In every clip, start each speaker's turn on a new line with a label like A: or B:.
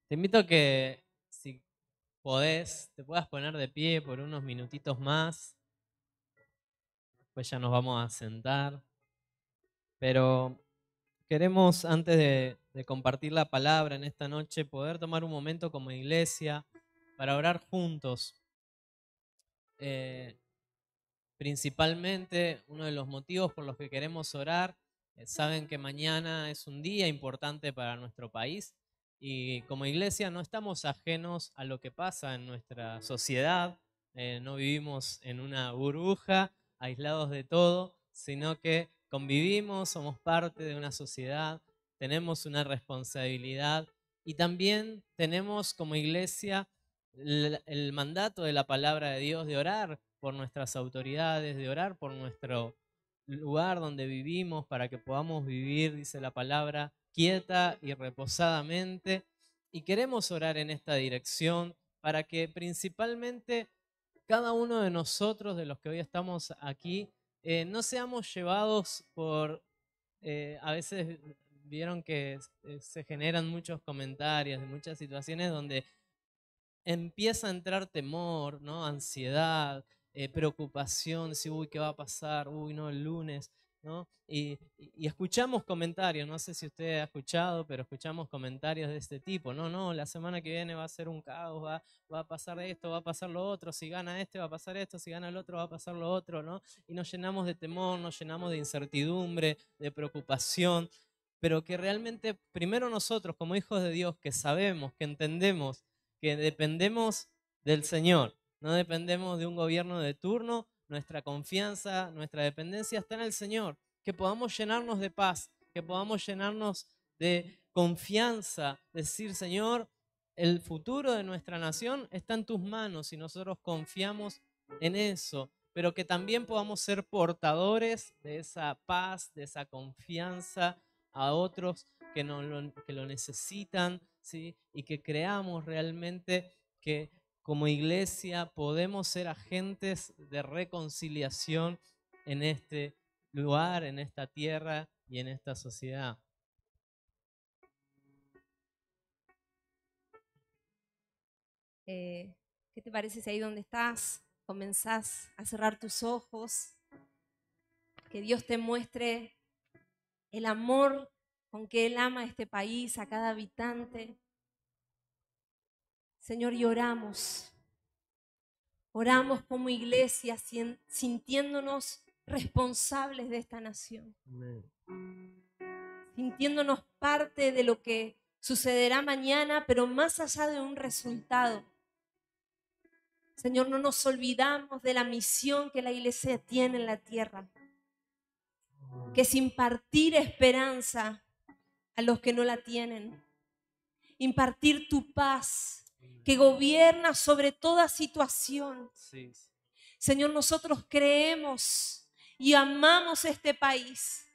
A: Te invito a que, si podés, te puedas poner de pie por unos minutitos más. Después ya nos vamos a sentar. Pero queremos, antes de compartir la palabra en esta noche, poder tomar un momento como iglesia para orar juntos. Principalmente, uno de los motivos por los que queremos orar, saben que mañana es un día importante para nuestro país y como iglesia no estamos ajenos a lo que pasa en nuestra sociedad, no vivimos en una burbuja, aislados de todo, sino que convivimos, somos parte de una sociedad, tenemos una responsabilidad y también tenemos como iglesia el mandato de la palabra de Dios de orar por nuestras autoridades, de orar por nuestro lugar donde vivimos para que podamos vivir, dice la palabra, quieta y reposadamente. Y queremos orar en esta dirección para que principalmente cada uno de nosotros, de los que hoy estamos aquí, no seamos llevados por, a veces vieron que se generan muchos comentarios de muchas situaciones donde empieza a entrar temor, ¿no? Ansiedad, preocupación, si, uy, ¿qué va a pasar? Uy, no, el lunes, ¿no? Y escuchamos comentarios, no sé si usted ha escuchado, pero escuchamos comentarios de este tipo, no, la semana que viene va a ser un caos, va a pasar esto, va a pasar lo otro, si gana este va a pasar esto, si gana el otro va a pasar lo otro, ¿no? Y nos llenamos de temor, nos llenamos de incertidumbre, de preocupación, pero que realmente primero nosotros como hijos de Dios que sabemos, que entendemos, que dependemos del Señor, no dependemos de un gobierno de turno, nuestra confianza, nuestra dependencia está en el Señor, que podamos llenarnos de paz, que podamos llenarnos de confianza, decir, Señor, el futuro de nuestra nación está en tus manos y nosotros confiamos en eso, pero que también podamos ser portadores de esa paz, de esa confianza a otros que lo necesitan, ¿sí? Y que creamos realmente que como iglesia podemos ser agentes de reconciliación en este lugar, en esta tierra y en esta sociedad.
B: ¿Qué te parece si ahí donde estás comenzás a cerrar tus ojos? Que Dios te muestre el amor con que Él ama a este país, a cada habitante. Señor, y oramos como iglesia, sintiéndonos responsables de esta nación, sintiéndonos parte de lo que sucederá mañana, pero más allá de un resultado. Señor, no nos olvidamos de la misión que la iglesia tiene en la tierra, que es impartir esperanza a los que no la tienen, impartir tu paz que gobierna sobre toda situación.
A: Sí.
B: Señor, nosotros creemos y amamos este país.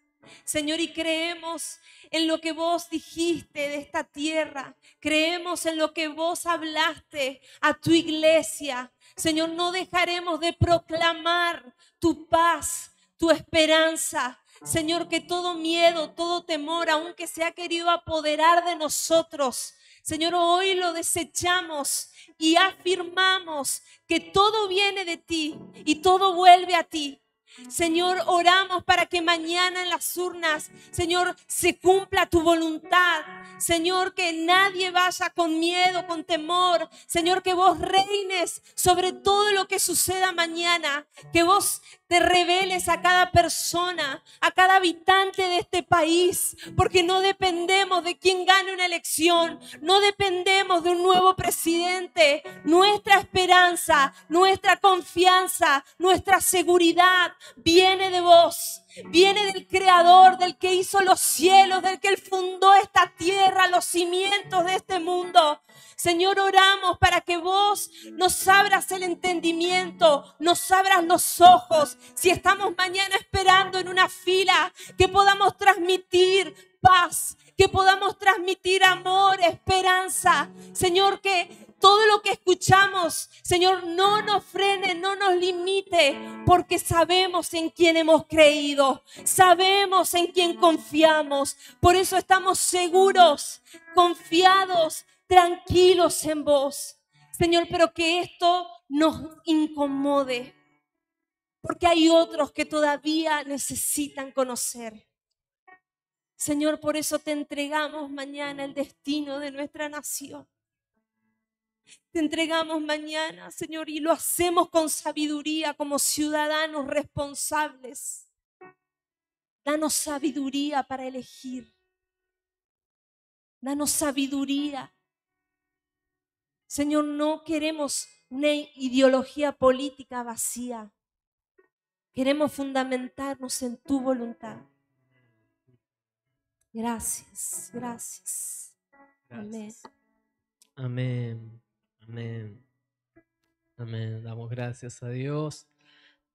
B: Señor, y creemos en lo que vos dijiste de esta tierra. Creemos en lo que vos hablaste a tu iglesia. Señor, no dejaremos de proclamar tu paz, tu esperanza. Señor, que todo miedo, todo temor, aunque se ha querido apoderar de nosotros, Señor, hoy lo desechamos y afirmamos que todo viene de ti y todo vuelve a ti. Señor, oramos para que mañana en las urnas, Señor, se cumpla tu voluntad. Señor, que nadie vaya con miedo, con temor. Señor, que vos reines sobre todo lo que suceda mañana. Que vos te reveles a cada persona, a cada habitante de este país, porque no dependemos de quién gane una elección, no dependemos de un nuevo presidente. Nuestra esperanza, nuestra confianza, nuestra seguridad viene de vos, viene del Creador, del que hizo los cielos, del que Él fundó esta tierra, los cimientos de este mundo. Señor, oramos para que vos nos abras el entendimiento, nos abras los ojos. Si estamos mañana esperando en una fila, que podamos transmitir paz, que podamos transmitir amor, esperanza. Señor, que todo lo que escuchamos, Señor, no nos frene, no nos limite, porque sabemos en quién hemos creído, sabemos en quién confiamos. Por eso estamos seguros, confiados, tranquilos en vos. Señor, pero que esto nos incomode, porque hay otros que todavía necesitan conocer. Señor, por eso te entregamos mañana el destino de nuestra nación. Te entregamos mañana, Señor, y lo hacemos con sabiduría como ciudadanos responsables. Danos sabiduría para elegir. Danos sabiduría. Señor, no queremos una ideología política vacía. Queremos fundamentarnos en tu voluntad. Gracias, gracias. Amén.
A: Amén. Amén. Amén. Damos gracias a Dios.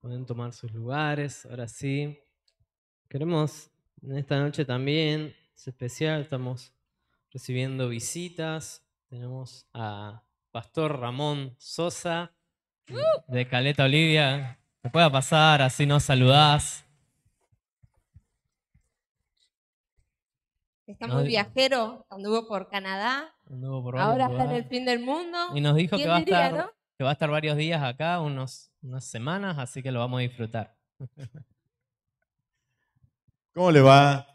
A: Pueden tomar sus lugares. Ahora sí. Queremos en esta noche también, es especial, estamos recibiendo visitas. Tenemos a Pastor Ramón Sosa de Caleta Olivia. ¿Te pueda pasar? Así nos saludás.
B: Está muy viajero, anduvo por Canadá,
A: Anduvo por
B: ahora
A: varios
B: está en el
A: lugares.
B: fin del mundo.
A: Y nos dijo que
B: ¿Quién
A: va,
B: diría, no?
A: que va a estar varios días acá, unas semanas, así que lo vamos a disfrutar.
C: ¿Cómo le va?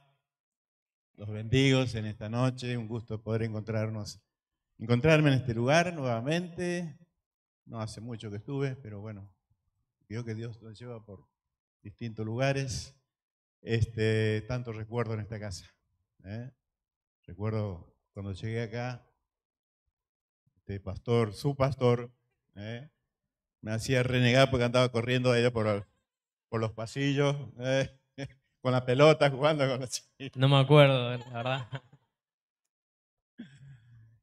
C: Los bendigo en esta noche, un gusto poder encontrarme en este lugar nuevamente. No hace mucho que estuve, pero bueno, creo que Dios nos lleva por distintos lugares. Tanto recuerdo en esta casa. Recuerdo cuando llegué acá, su pastor, me hacía renegar porque andaba corriendo allá por los pasillos, con la pelota, jugando con los chicos.
A: No me acuerdo, la verdad.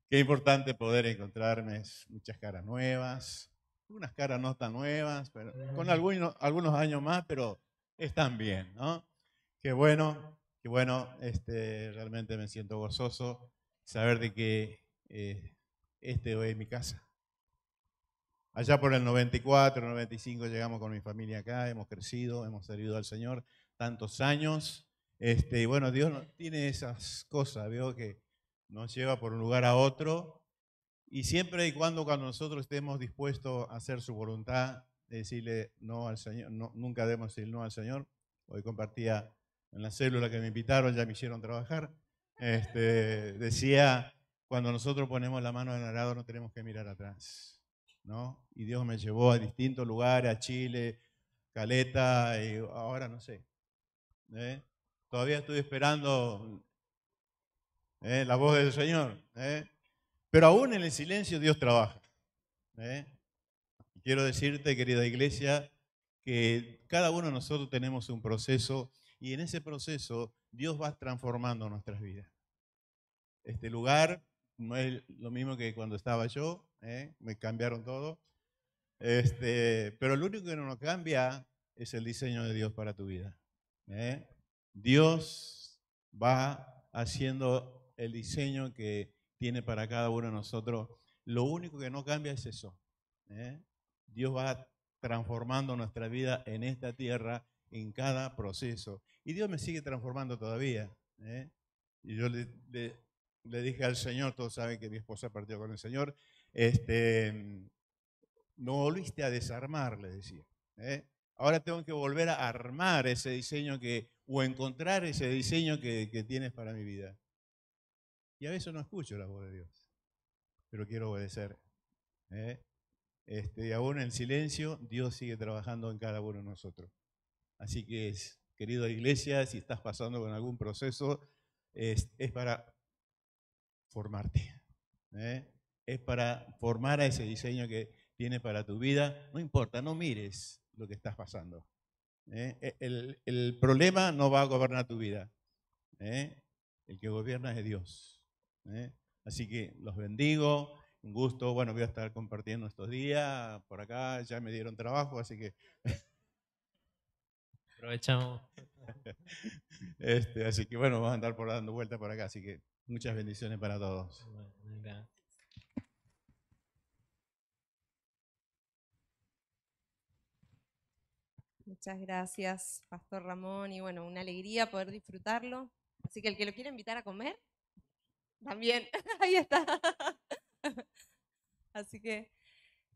C: Qué importante poder encontrarme muchas caras nuevas, unas caras no tan nuevas, pero con algunos años más, pero están bien, ¿no? Qué bueno, realmente me siento gozoso saber de que hoy es mi casa. Allá por el 94, 95 llegamos con mi familia acá, hemos crecido, hemos servido al Señor tantos años. Y bueno, Dios tiene esas cosas, veo que nos lleva por un lugar a otro, y siempre y cuando nosotros estemos dispuestos a hacer su voluntad, de decirle no al Señor, nunca debemos decir no al Señor. Hoy compartía en la célula que me invitaron, ya me hicieron trabajar, decía, cuando nosotros ponemos la mano en el arado no tenemos que mirar atrás, ¿no? Y Dios me llevó a distintos lugares, a Chile, Caleta, y ahora no sé. Todavía estoy esperando la voz del Señor. Pero aún en el silencio Dios trabaja. Quiero decirte, querida iglesia, que cada uno de nosotros tenemos un proceso, y en ese proceso Dios va transformando nuestras vidas. Este lugar no es lo mismo que cuando estaba yo, me cambiaron todo. Pero lo único que no nos cambia es el diseño de Dios para tu vida. Dios va haciendo el diseño que tiene para cada uno de nosotros. Lo único que no cambia es eso. Dios va transformando nuestra vida en esta tierra en cada proceso. Y Dios me sigue transformando todavía. Y yo le dije al Señor, todos saben que mi esposa partió con el Señor, no volviste a desarmar, le decía. Ahora tengo que volver a armar ese diseño o encontrar ese diseño que tienes para mi vida. Y a veces no escucho la voz de Dios, pero quiero obedecer. Y aún en silencio, Dios sigue trabajando en cada uno de nosotros. Así que, querida iglesia, si estás pasando con algún proceso, es para formarte. Es para formar a ese diseño que tiene para tu vida. No importa, no mires lo que estás pasando. El problema no va a gobernar tu vida. El que gobierna es Dios. Así que los bendigo. Un gusto. Bueno, voy a estar compartiendo estos días por acá. Ya me dieron trabajo, así que
A: Aprovechamos.
C: Así que bueno, vamos a andar dando vueltas por acá. Así que muchas bendiciones para todos.
A: Bueno, gracias.
B: Muchas gracias, Pastor Ramón, y bueno, una alegría poder disfrutarlo. Así que el que lo quiera invitar a comer, También, ahí está. Así que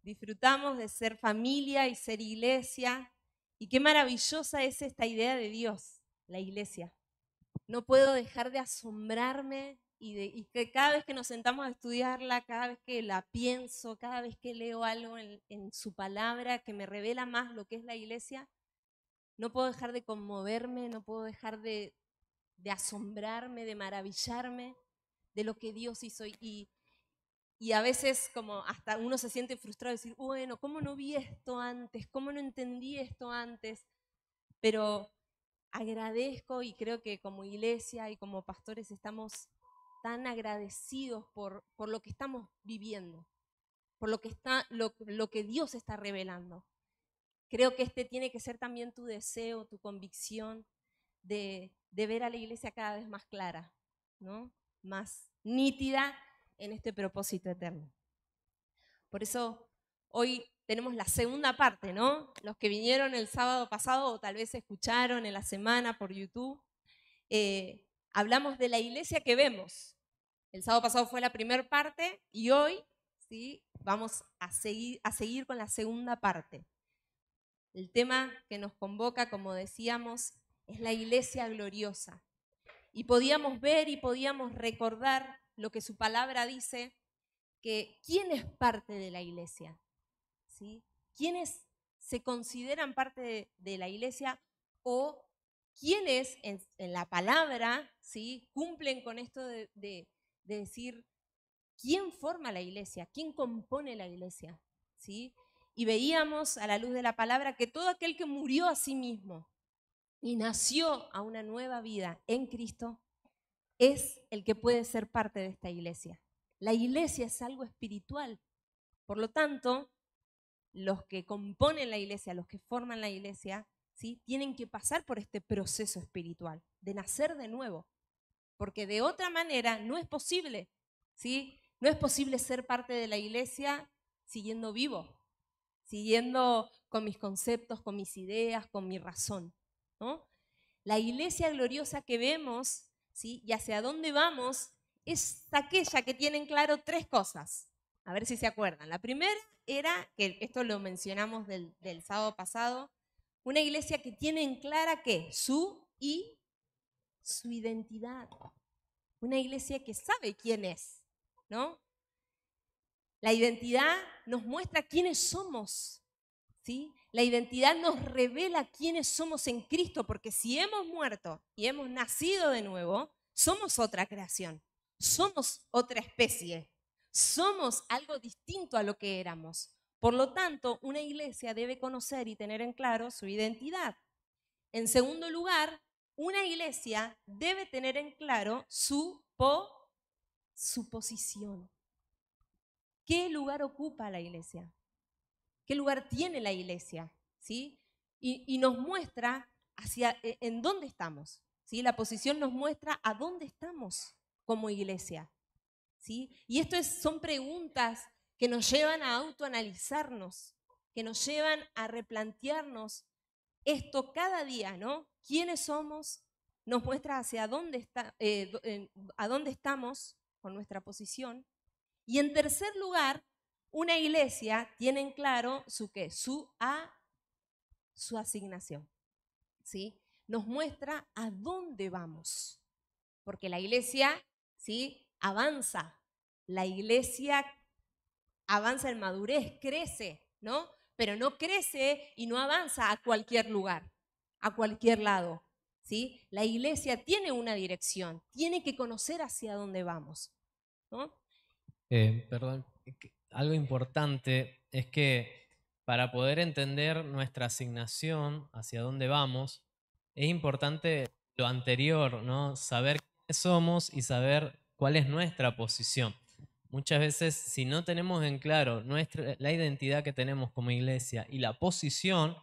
B: disfrutamos de ser familia y ser iglesia. Y qué maravillosa es esta idea de Dios, la iglesia. No puedo dejar de asombrarme y que cada vez que nos sentamos a estudiarla, cada vez que la pienso, cada vez que leo algo en su palabra que me revela más lo que es la iglesia, no puedo dejar de conmoverme, no puedo dejar de asombrarme, de maravillarme de lo que Dios hizo. Y a veces como hasta uno se siente frustrado de decir, bueno, ¿cómo no vi esto antes? ¿Cómo no entendí esto antes? Pero agradezco y creo que como iglesia y como pastores estamos tan agradecidos por lo que estamos viviendo, por lo que Dios está revelando. Creo que este tiene que ser también tu deseo, tu convicción de ver a la iglesia cada vez más clara, ¿no? Más nítida en este propósito eterno. Por eso hoy tenemos la segunda parte, ¿no? Los que vinieron el sábado pasado o tal vez escucharon en la semana por YouTube, hablamos de la iglesia que vemos. El sábado pasado fue la primera parte y hoy, ¿sí?, vamos a seguir con la segunda parte. El tema que nos convoca, como decíamos, es la iglesia gloriosa. Y podíamos ver y podíamos recordar lo que su palabra dice, que quién es parte de la iglesia, ¿sí? ¿Quiénes se consideran parte de la iglesia o quiénes en la palabra, ¿sí?, cumplen con esto de decir quién forma la iglesia, quién compone la iglesia, ¿sí? Y veíamos a la luz de la palabra que todo aquel que murió a sí mismo y nació a una nueva vida en Cristo es el que puede ser parte de esta iglesia. La iglesia es algo espiritual. Por lo tanto, los que componen la iglesia, los que forman la iglesia, ¿sí?, tienen que pasar por este proceso espiritual, de nacer de nuevo. Porque de otra manera no es posible, ¿sí? No es posible ser parte de la iglesia siguiendo vivo, siguiendo con mis conceptos, con mis ideas, con mi razón, ¿no? La iglesia gloriosa que vemos, ¿sí?, y hacia dónde vamos, es aquella que tiene en claro tres cosas. A ver si se acuerdan. La primera era, que esto lo mencionamos del sábado pasado, una iglesia que tiene en clara ¿qué? Su identidad. Una iglesia que sabe quién es, ¿no? La identidad nos muestra quiénes somos, ¿sí? La identidad nos revela quiénes somos en Cristo, porque si hemos muerto y hemos nacido de nuevo, somos otra creación, somos otra especie, somos algo distinto a lo que éramos. Por lo tanto, una iglesia debe conocer y tener en claro su identidad. En segundo lugar, una iglesia debe tener en claro su posición. ¿Qué lugar ocupa la iglesia? ¿Qué lugar tiene la iglesia? ¿Sí? Y nos muestra en dónde estamos, ¿sí? La posición nos muestra a dónde estamos como iglesia, ¿sí? Y esto son preguntas que nos llevan a autoanalizarnos, que nos llevan a replantearnos esto cada día, ¿no? ¿Quiénes somos? Nos muestra hacia dónde a dónde estamos con nuestra posición. Y en tercer lugar, una iglesia tiene en claro su asignación, ¿sí? Nos muestra a dónde vamos, porque la iglesia, ¿sí?, avanza. La iglesia avanza en madurez, crece, ¿no? Pero no crece y no avanza a cualquier lugar, a cualquier lado, ¿sí? La iglesia tiene una dirección, tiene que conocer hacia dónde vamos, ¿no?
A: Perdón, algo importante es que para poder entender nuestra asignación, hacia dónde vamos, es importante lo anterior, ¿no? Saber quiénes somos y saber cuál es nuestra posición. Muchas veces, si no tenemos en claro la identidad que tenemos como iglesia y la posición,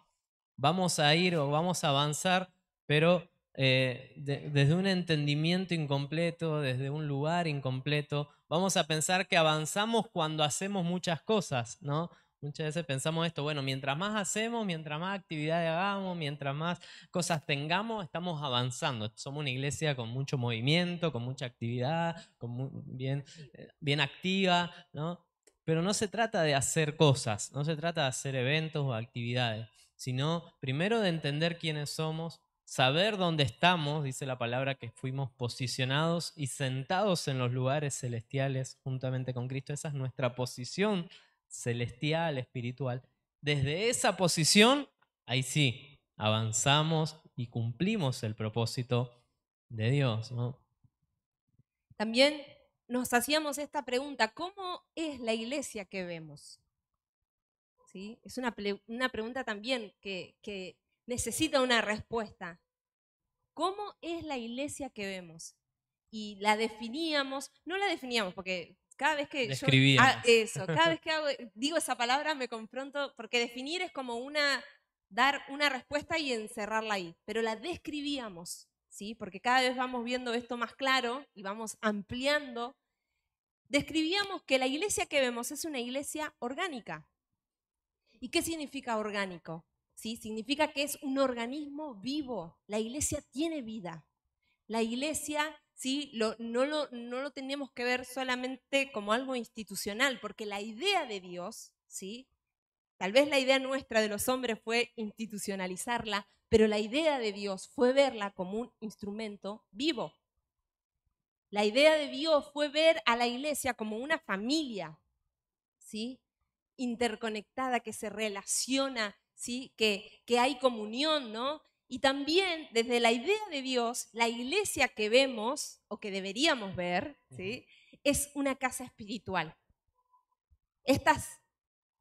A: vamos a ir o vamos a avanzar, pero desde un entendimiento incompleto, desde un lugar incompleto, vamos a pensar que avanzamos cuando hacemos muchas cosas, ¿no? Muchas veces pensamos esto, bueno, mientras más hacemos, mientras más actividades hagamos, mientras más cosas tengamos, estamos avanzando. Somos una iglesia con mucho movimiento, con mucha actividad, bien activa, ¿no? Pero no se trata de hacer cosas, no se trata de hacer eventos o actividades, sino primero de entender quiénes somos, saber dónde estamos, dice la palabra que fuimos posicionados y sentados en los lugares celestiales juntamente con Cristo. Esa es nuestra posición celestial, espiritual. Desde esa posición, ahí sí, avanzamos y cumplimos el propósito de Dios, ¿no?
B: También nos hacíamos esta pregunta, ¿cómo es la iglesia que vemos? ¿Sí? Es una pregunta también que necesita una respuesta. ¿Cómo es la iglesia que vemos? Y la definíamos, no la definíamos porque cada vez que
A: Describíamos.
B: cada vez que digo esa palabra me confronto, porque definir es como dar una respuesta y encerrarla ahí, pero la describíamos, ¿sí? Porque cada vez vamos viendo esto más claro y vamos ampliando. Describíamos que la iglesia que vemos es una iglesia orgánica. ¿Y qué significa orgánico? ¿Sí? Significa que es un organismo vivo. La iglesia tiene vida. La iglesia, ¿sí? No lo tenemos que ver solamente como algo institucional, porque la idea de Dios, ¿sí? Tal vez la idea nuestra de los hombres fue institucionalizarla, pero la idea de Dios fue verla como un instrumento vivo. La idea de Dios fue ver a la iglesia como una familia, ¿sí? Interconectada, que se relaciona, ¿sí? Que hay comunión, ¿no? Y también desde la idea de Dios, la iglesia que vemos o que deberíamos ver, ¿sí? Es una casa espiritual. Estas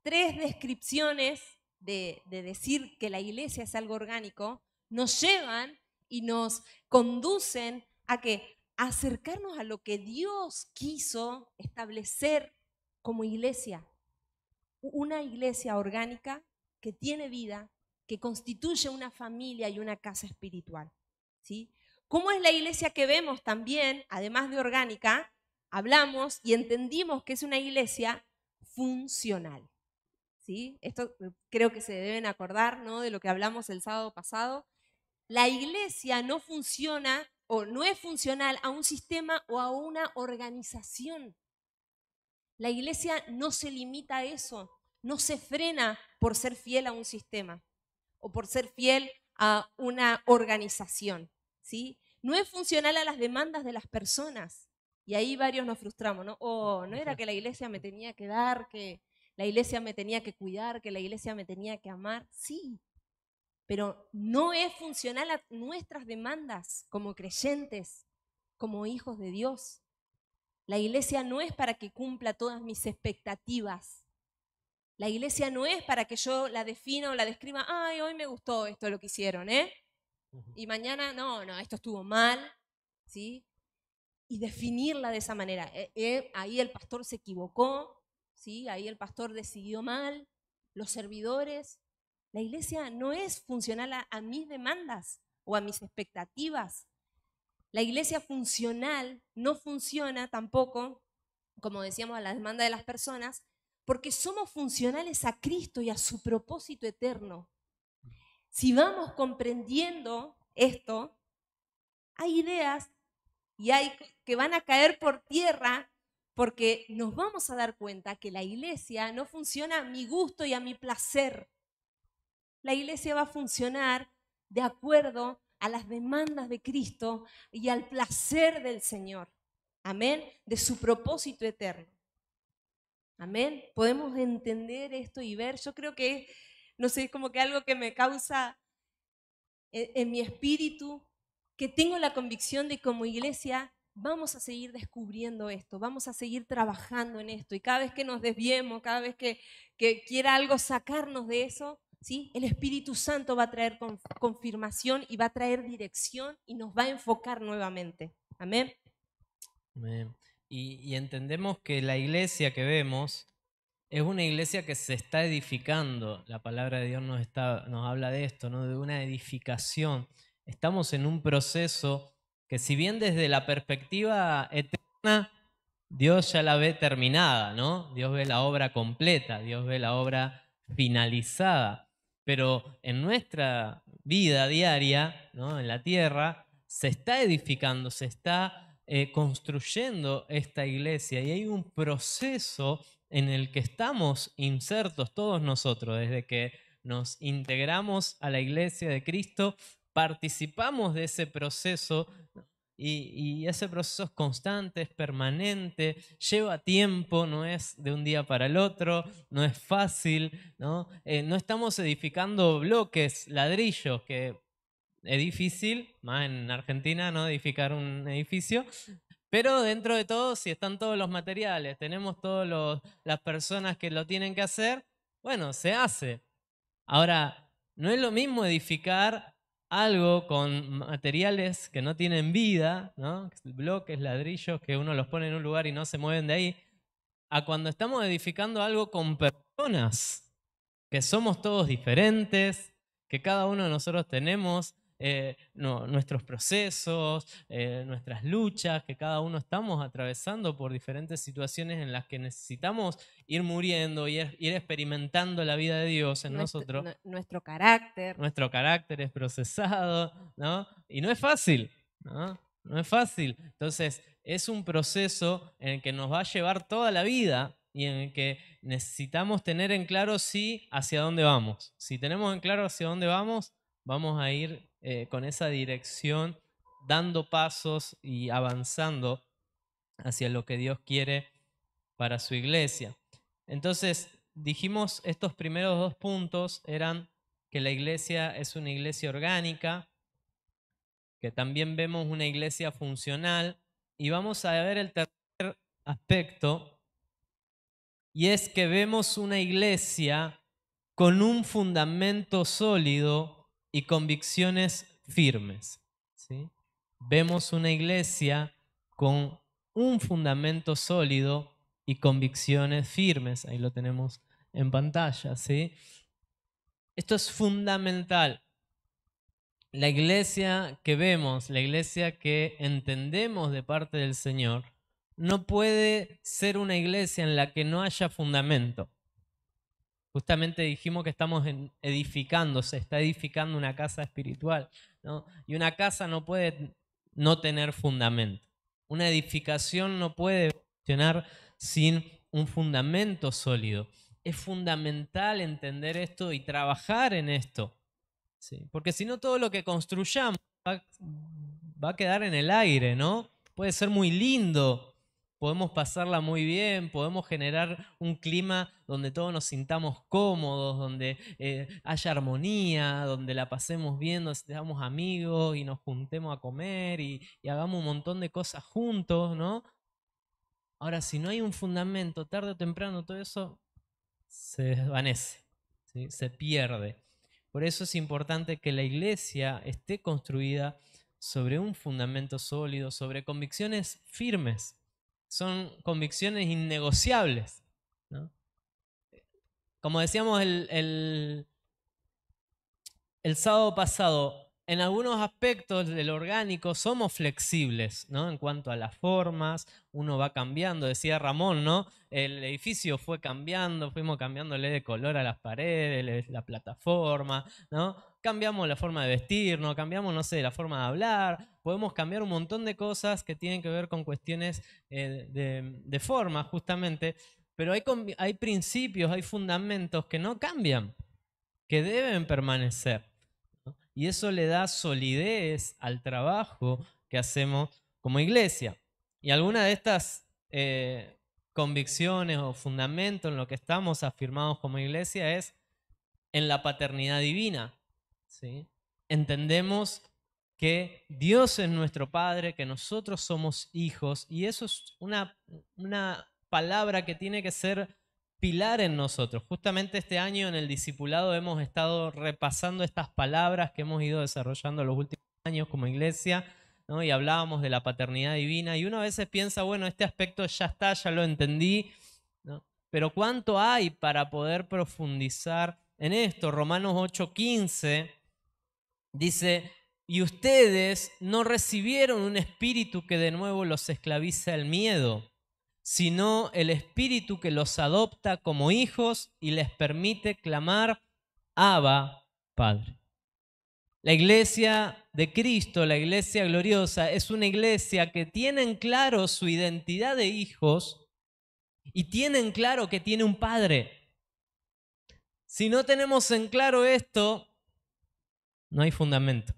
B: tres descripciones de decir que la iglesia es algo orgánico nos llevan y nos conducen a que acercarnos a lo que Dios quiso establecer como iglesia. Una iglesia orgánica que tiene vida, que constituye una familia y una casa espiritual, ¿sí? ¿Cómo es la iglesia que vemos también, además de orgánica? Hablamos y entendimos que es una iglesia funcional, ¿sí? Esto creo que se deben acordar, ¿no? De lo que hablamos el sábado pasado. La iglesia no funciona o no es funcional a un sistema o a una organización. La iglesia no se limita a eso, no se frena por ser fiel a un sistema o por ser fiel a una organización, ¿sí? No es funcional a las demandas de las personas. Y ahí varios nos frustramos, ¿no? Oh, no era que la iglesia me tenía que dar, que la iglesia me tenía que cuidar, que la iglesia me tenía que amar. Sí, pero no es funcional a nuestras demandas como creyentes, como hijos de Dios. La iglesia no es para que cumpla todas mis expectativas. La iglesia no es para que yo la defina o la describa, ay, hoy me gustó esto lo que hicieron, ¿eh? Y mañana, no, esto estuvo mal, ¿sí? Y definirla de esa manera. Ahí el pastor se equivocó, ¿sí? Ahí el pastor decidió mal, los servidores. La iglesia no es funcional a mis demandas o a mis expectativas. La iglesia funcional no funciona tampoco, como decíamos, a la demanda de las personas, porque somos funcionales a Cristo y a su propósito eterno. Si vamos comprendiendo esto, hay ideas y hay que van a caer por tierra porque nos vamos a dar cuenta que la iglesia no funciona a mi gusto y a mi placer. La iglesia va a funcionar de acuerdo a las demandas de Cristo y al placer del Señor. Amén. De su propósito eterno. Amén. Podemos entender esto y ver. Yo creo que, no sé, es como que algo que me causa en mi espíritu, que tengo la convicción de que como iglesia vamos a seguir descubriendo esto, vamos a seguir trabajando en esto. Y cada vez que nos desviemos, cada vez que quiera algo sacarnos de eso, ¿sí? El Espíritu Santo va a traer confirmación y va a traer dirección y nos va a enfocar nuevamente. Amén.
A: Amén. Y entendemos que la iglesia que vemos es una iglesia que se está edificando. La palabra de Dios nos habla de esto, ¿no? De una edificación. Estamos en un proceso que, si bien desde la perspectiva eterna Dios ya la ve terminada, ¿no? Dios ve la obra completa, Dios ve la obra finalizada. Pero en nuestra vida diaria, ¿no? En la tierra, se está edificando, se está construyendo esta iglesia y hay un proceso en el que estamos insertos todos nosotros, desde que nos integramos a la iglesia de Cristo, participamos de ese proceso y ese proceso es constante, es permanente, lleva tiempo, no es de un día para el otro, no es fácil, ¿no? No estamos edificando bloques, ladrillos, que es difícil, más en Argentina, ¿no? Edificar un edificio. Pero dentro de todo, si están todos los materiales, tenemos todas las personas que lo tienen que hacer, bueno, se hace. Ahora, no es lo mismo edificar algo con materiales que no tienen vida, ¿no? Bloques, ladrillos que uno los pone en un lugar y no se mueven de ahí, a cuando estamos edificando algo con personas, que somos todos diferentes, que cada uno de nosotros tenemos nuestros procesos, nuestras luchas, que cada uno estamos atravesando por diferentes situaciones en las que necesitamos ir muriendo, ir experimentando la vida de Dios en nosotros.
B: Nuestro carácter.
A: Nuestro carácter es procesado, ¿no? Y no es fácil, ¿no? No es fácil. Entonces, es un proceso en el que nos va a llevar toda la vida y en el que necesitamos tener en claro hacia dónde vamos. Si tenemos en claro hacia dónde vamos, vamos a ir con esa dirección, dando pasos y avanzando hacia lo que Dios quiere para su iglesia. Entonces, dijimos, estos primeros 2 puntos eran que la iglesia es una iglesia orgánica, que también vemos una iglesia funcional, y vamos a ver el tercer aspecto, y es que vemos una iglesia con un fundamento sólido y convicciones firmes, ¿sí? Vemos una iglesia con un fundamento sólido y convicciones firmes. Ahí lo tenemos en pantalla, ¿sí? Esto es fundamental. La iglesia que vemos, la iglesia que entendemos de parte del Señor, no puede ser una iglesia en la que no haya fundamento. Justamente dijimos que estamos edificando, se está edificando una casa espiritual, ¿no? Y una casa no puede no tener fundamento. Una edificación no puede funcionar sin un fundamento sólido. Es fundamental entender esto y trabajar en esto, ¿sí? Porque si no, todo lo que construyamos va a quedar en el aire, ¿no? Puede ser muy lindo, podemos pasarla muy bien, podemos generar un clima donde todos nos sintamos cómodos, donde haya armonía, donde la pasemos bien, donde seamos amigos y nos juntemos a comer y hagamos un montón de cosas juntos, ¿no? Ahora, si no hay un fundamento, tarde o temprano todo eso se desvanece, ¿sí? Se pierde. Por eso es importante que la iglesia esté construida sobre un fundamento sólido, sobre convicciones firmes. Son convicciones innegociables, ¿no? Como decíamos el sábado pasado, en algunos aspectos del orgánico somos flexibles, ¿no? En cuanto a las formas, uno va cambiando, decía Ramón, ¿no? El edificio fue cambiando, fuimos cambiándole de color a las paredes, la plataforma, ¿no? Cambiamos la forma de vestirnos, cambiamos, no sé, la forma de hablar, podemos cambiar un montón de cosas que tienen que ver con cuestiones de forma, justamente, pero hay principios, hay fundamentos que no cambian, que deben permanecer. Y eso le da solidez al trabajo que hacemos como iglesia. Y alguna de estas convicciones o fundamentos en lo que estamos afirmados como iglesia es en la paternidad divina, ¿sí? Entendemos que Dios es nuestro Padre, que nosotros somos hijos, y eso es una palabra que tiene que ser pilar en nosotros. Justamente este año en el discipulado hemos estado repasando estas palabras que hemos ido desarrollando los últimos años como iglesia, ¿no? Y hablábamos de la paternidad divina y uno a veces piensa, bueno, este aspecto ya está, ya lo entendí, ¿no? Pero ¿cuánto hay para poder profundizar en esto? Romanos 8:15 dice, y ustedes no recibieron un espíritu que de nuevo los esclavice al miedo, sino el Espíritu que los adopta como hijos y les permite clamar, Abba, Padre. La iglesia de Cristo, la iglesia gloriosa, es una iglesia que tienen claro su identidad de hijos y tienen claro que tiene un Padre. Si no tenemos en claro esto, no hay fundamento.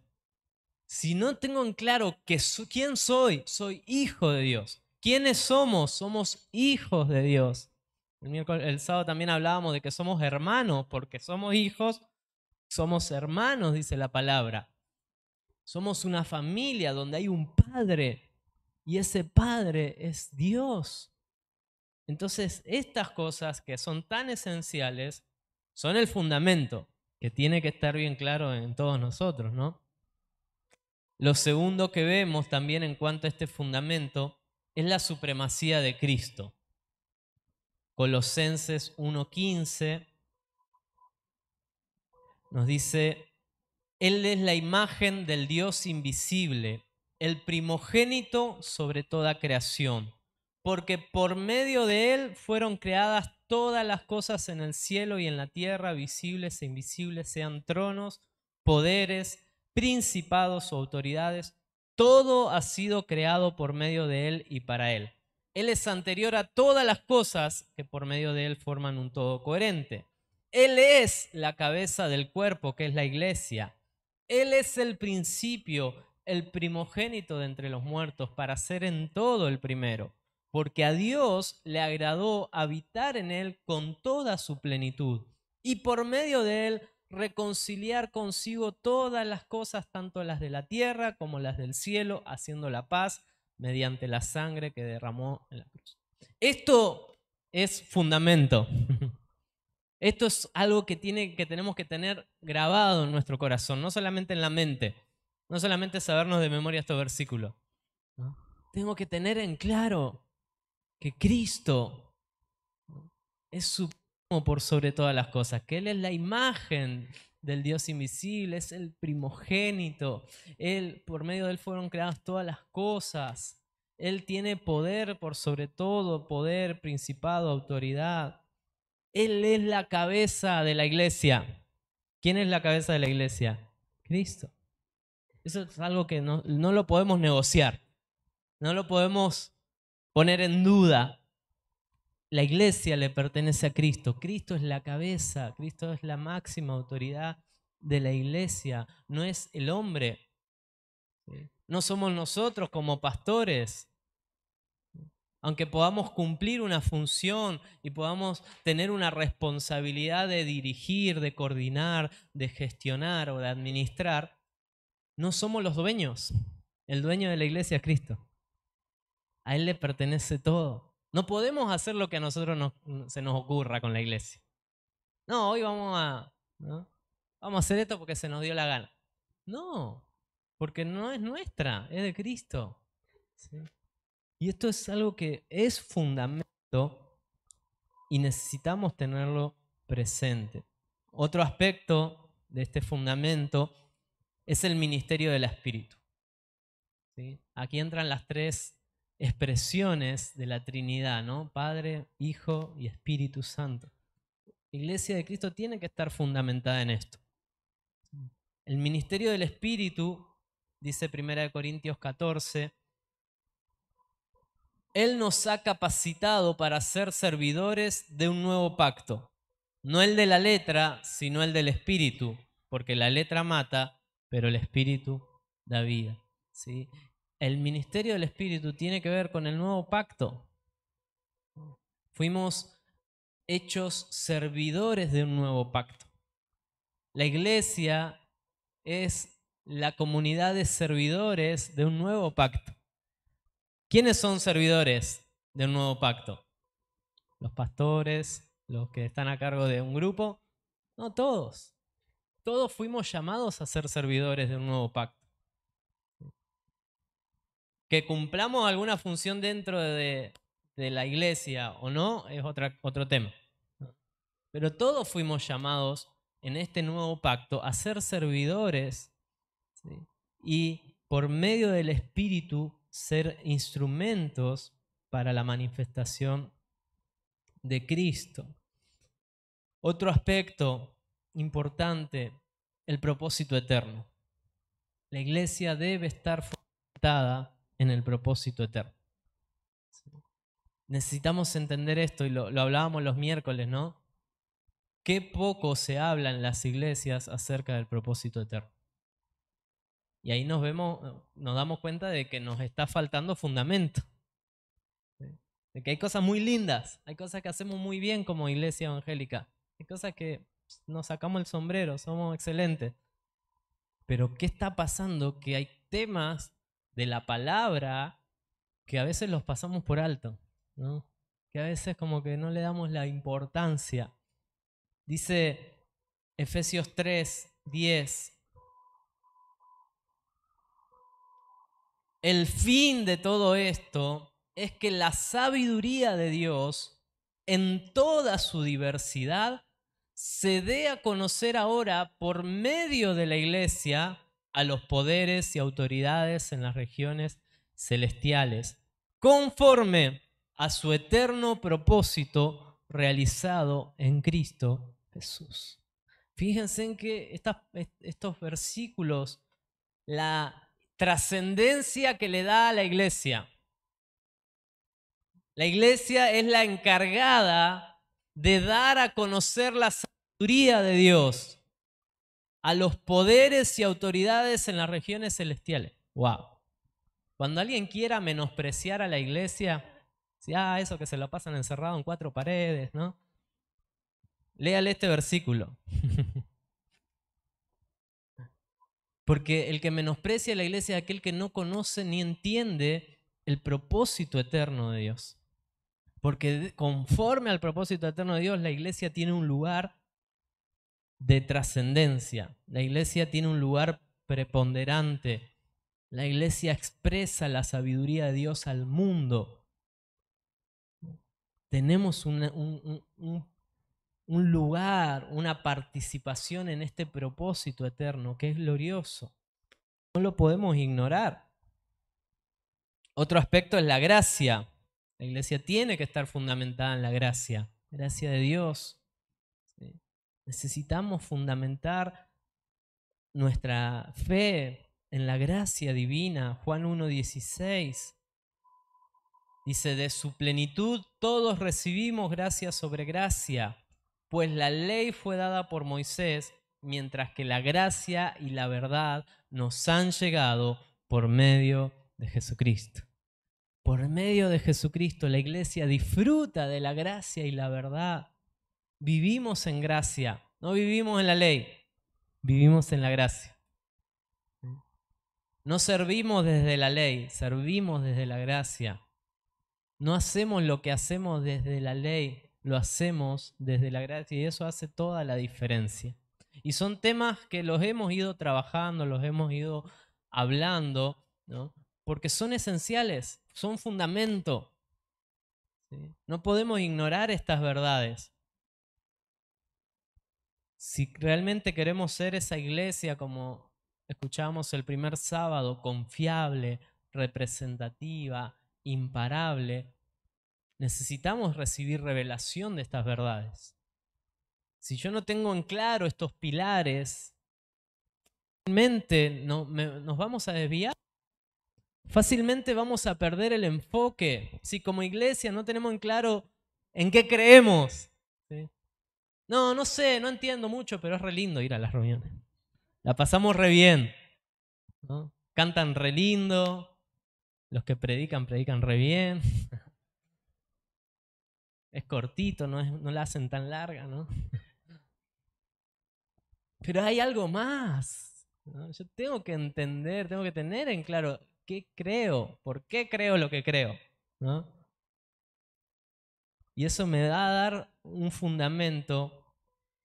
A: Si no tengo en claro quién soy, soy hijo de Dios. ¿Quiénes somos? Somos hijos de Dios. El sábado también hablábamos de que somos hermanos, porque somos hijos, somos hermanos, dice la palabra. Somos una familia donde hay un Padre y ese Padre es Dios. Entonces, estas cosas que son tan esenciales son el fundamento que tiene que estar bien claro en todos nosotros, ¿no? Lo segundo que vemos también en cuanto a este fundamento es la supremacía de Cristo. Colosenses 1:15 nos dice: Él es la imagen del Dios invisible, el primogénito sobre toda creación, porque por medio de Él fueron creadas todas las cosas en el cielo y en la tierra, visibles e invisibles, sean tronos, poderes, principados o autoridades. Todo ha sido creado por medio de Él y para Él. Él es anterior a todas las cosas que por medio de Él forman un todo coherente. Él es la cabeza del cuerpo, que es la iglesia. Él es el principio, el primogénito de entre los muertos, para ser en todo el primero, porque a Dios le agradó habitar en Él con toda su plenitud y por medio de Él reconciliar consigo todas las cosas, tanto las de la tierra como las del cielo, haciendo la paz mediante la sangre que derramó en la cruz. Esto es fundamento. Esto es algo que tenemos que tener grabado en nuestro corazón, no solamente en la mente, no solamente sabernos de memoria estos versículos, ¿no? Tengo que tener en claro que Cristo es supremo por sobre todas las cosas, que Él es la imagen del Dios invisible, es el primogénito. Él, por medio de Él fueron creadas todas las cosas. Él tiene poder por sobre todo, poder, principado, autoridad. Él es la cabeza de la iglesia. ¿Quién es la cabeza de la iglesia? Cristo. Eso es algo que no lo podemos negociar, no lo podemos poner en duda. La iglesia le pertenece a Cristo. Cristo es la cabeza, Cristo es la máxima autoridad de la iglesia, no es el hombre. No somos nosotros como pastores. Aunque podamos cumplir una función y podamos tener una responsabilidad de dirigir, de coordinar, de gestionar o de administrar, no somos los dueños. El dueño de la iglesia es Cristo. A Él le pertenece todo. No podemos hacer lo que a nosotros se nos ocurra con la iglesia. No, hoy vamos a hacer esto porque se nos dio la gana. No, porque no es nuestra, es de Cristo. ¿Sí? Y esto es algo que es fundamento y necesitamos tenerlo presente. Otro aspecto de este fundamento es el ministerio del Espíritu. ¿Sí? Aquí entran las tres expresiones de la Trinidad, ¿no? Padre, Hijo y Espíritu Santo. La Iglesia de Cristo tiene que estar fundamentada en esto. El ministerio del Espíritu, dice 1 Corintios 14, Él nos ha capacitado para ser servidores de un nuevo pacto. No el de la letra, sino el del Espíritu, porque la letra mata, pero el Espíritu da vida. ¿Sí? El ministerio del Espíritu tiene que ver con el nuevo pacto. Fuimos hechos servidores de un nuevo pacto. La iglesia es la comunidad de servidores de un nuevo pacto. ¿Quiénes son servidores de un nuevo pacto? Los pastores, los que están a cargo de un grupo. No, todos. Todos fuimos llamados a ser servidores de un nuevo pacto. Que cumplamos alguna función dentro de la iglesia o no es otro tema. Pero todos fuimos llamados en este nuevo pacto a ser servidores, ¿sí? Y por medio del Espíritu ser instrumentos para la manifestación de Cristo. Otro aspecto importante, el propósito eterno. La iglesia debe estar fundamentada en el propósito eterno. Necesitamos entender esto, y lo hablábamos los miércoles, ¿no? Qué poco se habla en las iglesias acerca del propósito eterno. Y ahí nos damos cuenta de que nos está faltando fundamento. De que hay cosas muy lindas, hay cosas que hacemos muy bien como iglesia evangélica, hay cosas que nos sacamos el sombrero, somos excelentes. Pero ¿qué está pasando? Que hay temas de la palabra que a veces los pasamos por alto, ¿no? Que a veces como que no le damos la importancia. Dice Efesios 3:10. El fin de todo esto es que la sabiduría de Dios, en toda su diversidad, se dé a conocer ahora por medio de la iglesia a los poderes y autoridades en las regiones celestiales, conforme a su eterno propósito realizado en Cristo Jesús. Fíjense en que estos versículos, la trascendencia que le da a la iglesia. La iglesia es la encargada de dar a conocer la sabiduría de Dios a los poderes y autoridades en las regiones celestiales. ¡Wow! Cuando alguien quiera menospreciar a la iglesia, si eso que se lo pasan encerrado en 4 paredes, ¿no? Léale este versículo. Porque el que menosprecia a la iglesia es aquel que no conoce ni entiende el propósito eterno de Dios. Porque conforme al propósito eterno de Dios, la iglesia tiene un lugar de trascendencia. La iglesia tiene un lugar preponderante. La iglesia expresa la sabiduría de Dios al mundo. Tenemos un lugar, una participación en este propósito eterno que es glorioso. No lo podemos ignorar. Otro aspecto es la gracia. La iglesia tiene que estar fundamentada en la gracia de Dios. ¿Sí? Necesitamos fundamentar nuestra fe en la gracia divina. Juan 1:16 dice: de su plenitud todos recibimos gracia sobre gracia, pues la ley fue dada por Moisés, mientras que la gracia y la verdad nos han llegado por medio de Jesucristo. Por medio de Jesucristo la iglesia disfruta de la gracia y la verdad. Vivimos en gracia, no vivimos en la ley, vivimos en la gracia. No servimos desde la ley, servimos desde la gracia. No hacemos lo que hacemos desde la ley, lo hacemos desde la gracia, y eso hace toda la diferencia. Y son temas que los hemos ido trabajando, los hemos ido hablando, ¿no? Porque son esenciales, son fundamento. ¿Sí? No podemos ignorar estas verdades. Si realmente queremos ser esa iglesia, como escuchábamos el primer sábado, confiable, representativa, imparable, necesitamos recibir revelación de estas verdades. Si yo no tengo en claro estos pilares, fácilmente nos vamos a desviar. Fácilmente vamos a perder el enfoque. Si como iglesia no tenemos en claro en qué creemos. ¿Sí? No sé, no entiendo mucho, pero es re lindo ir a las reuniones. La pasamos re bien, ¿no? Cantan re lindo, los que predican re bien. Es cortito, no la hacen tan larga, ¿no? Pero hay algo más, ¿no? Yo tengo que entender, tengo que tener en claro qué creo, por qué creo lo que creo, ¿no? Y eso me va a dar un fundamento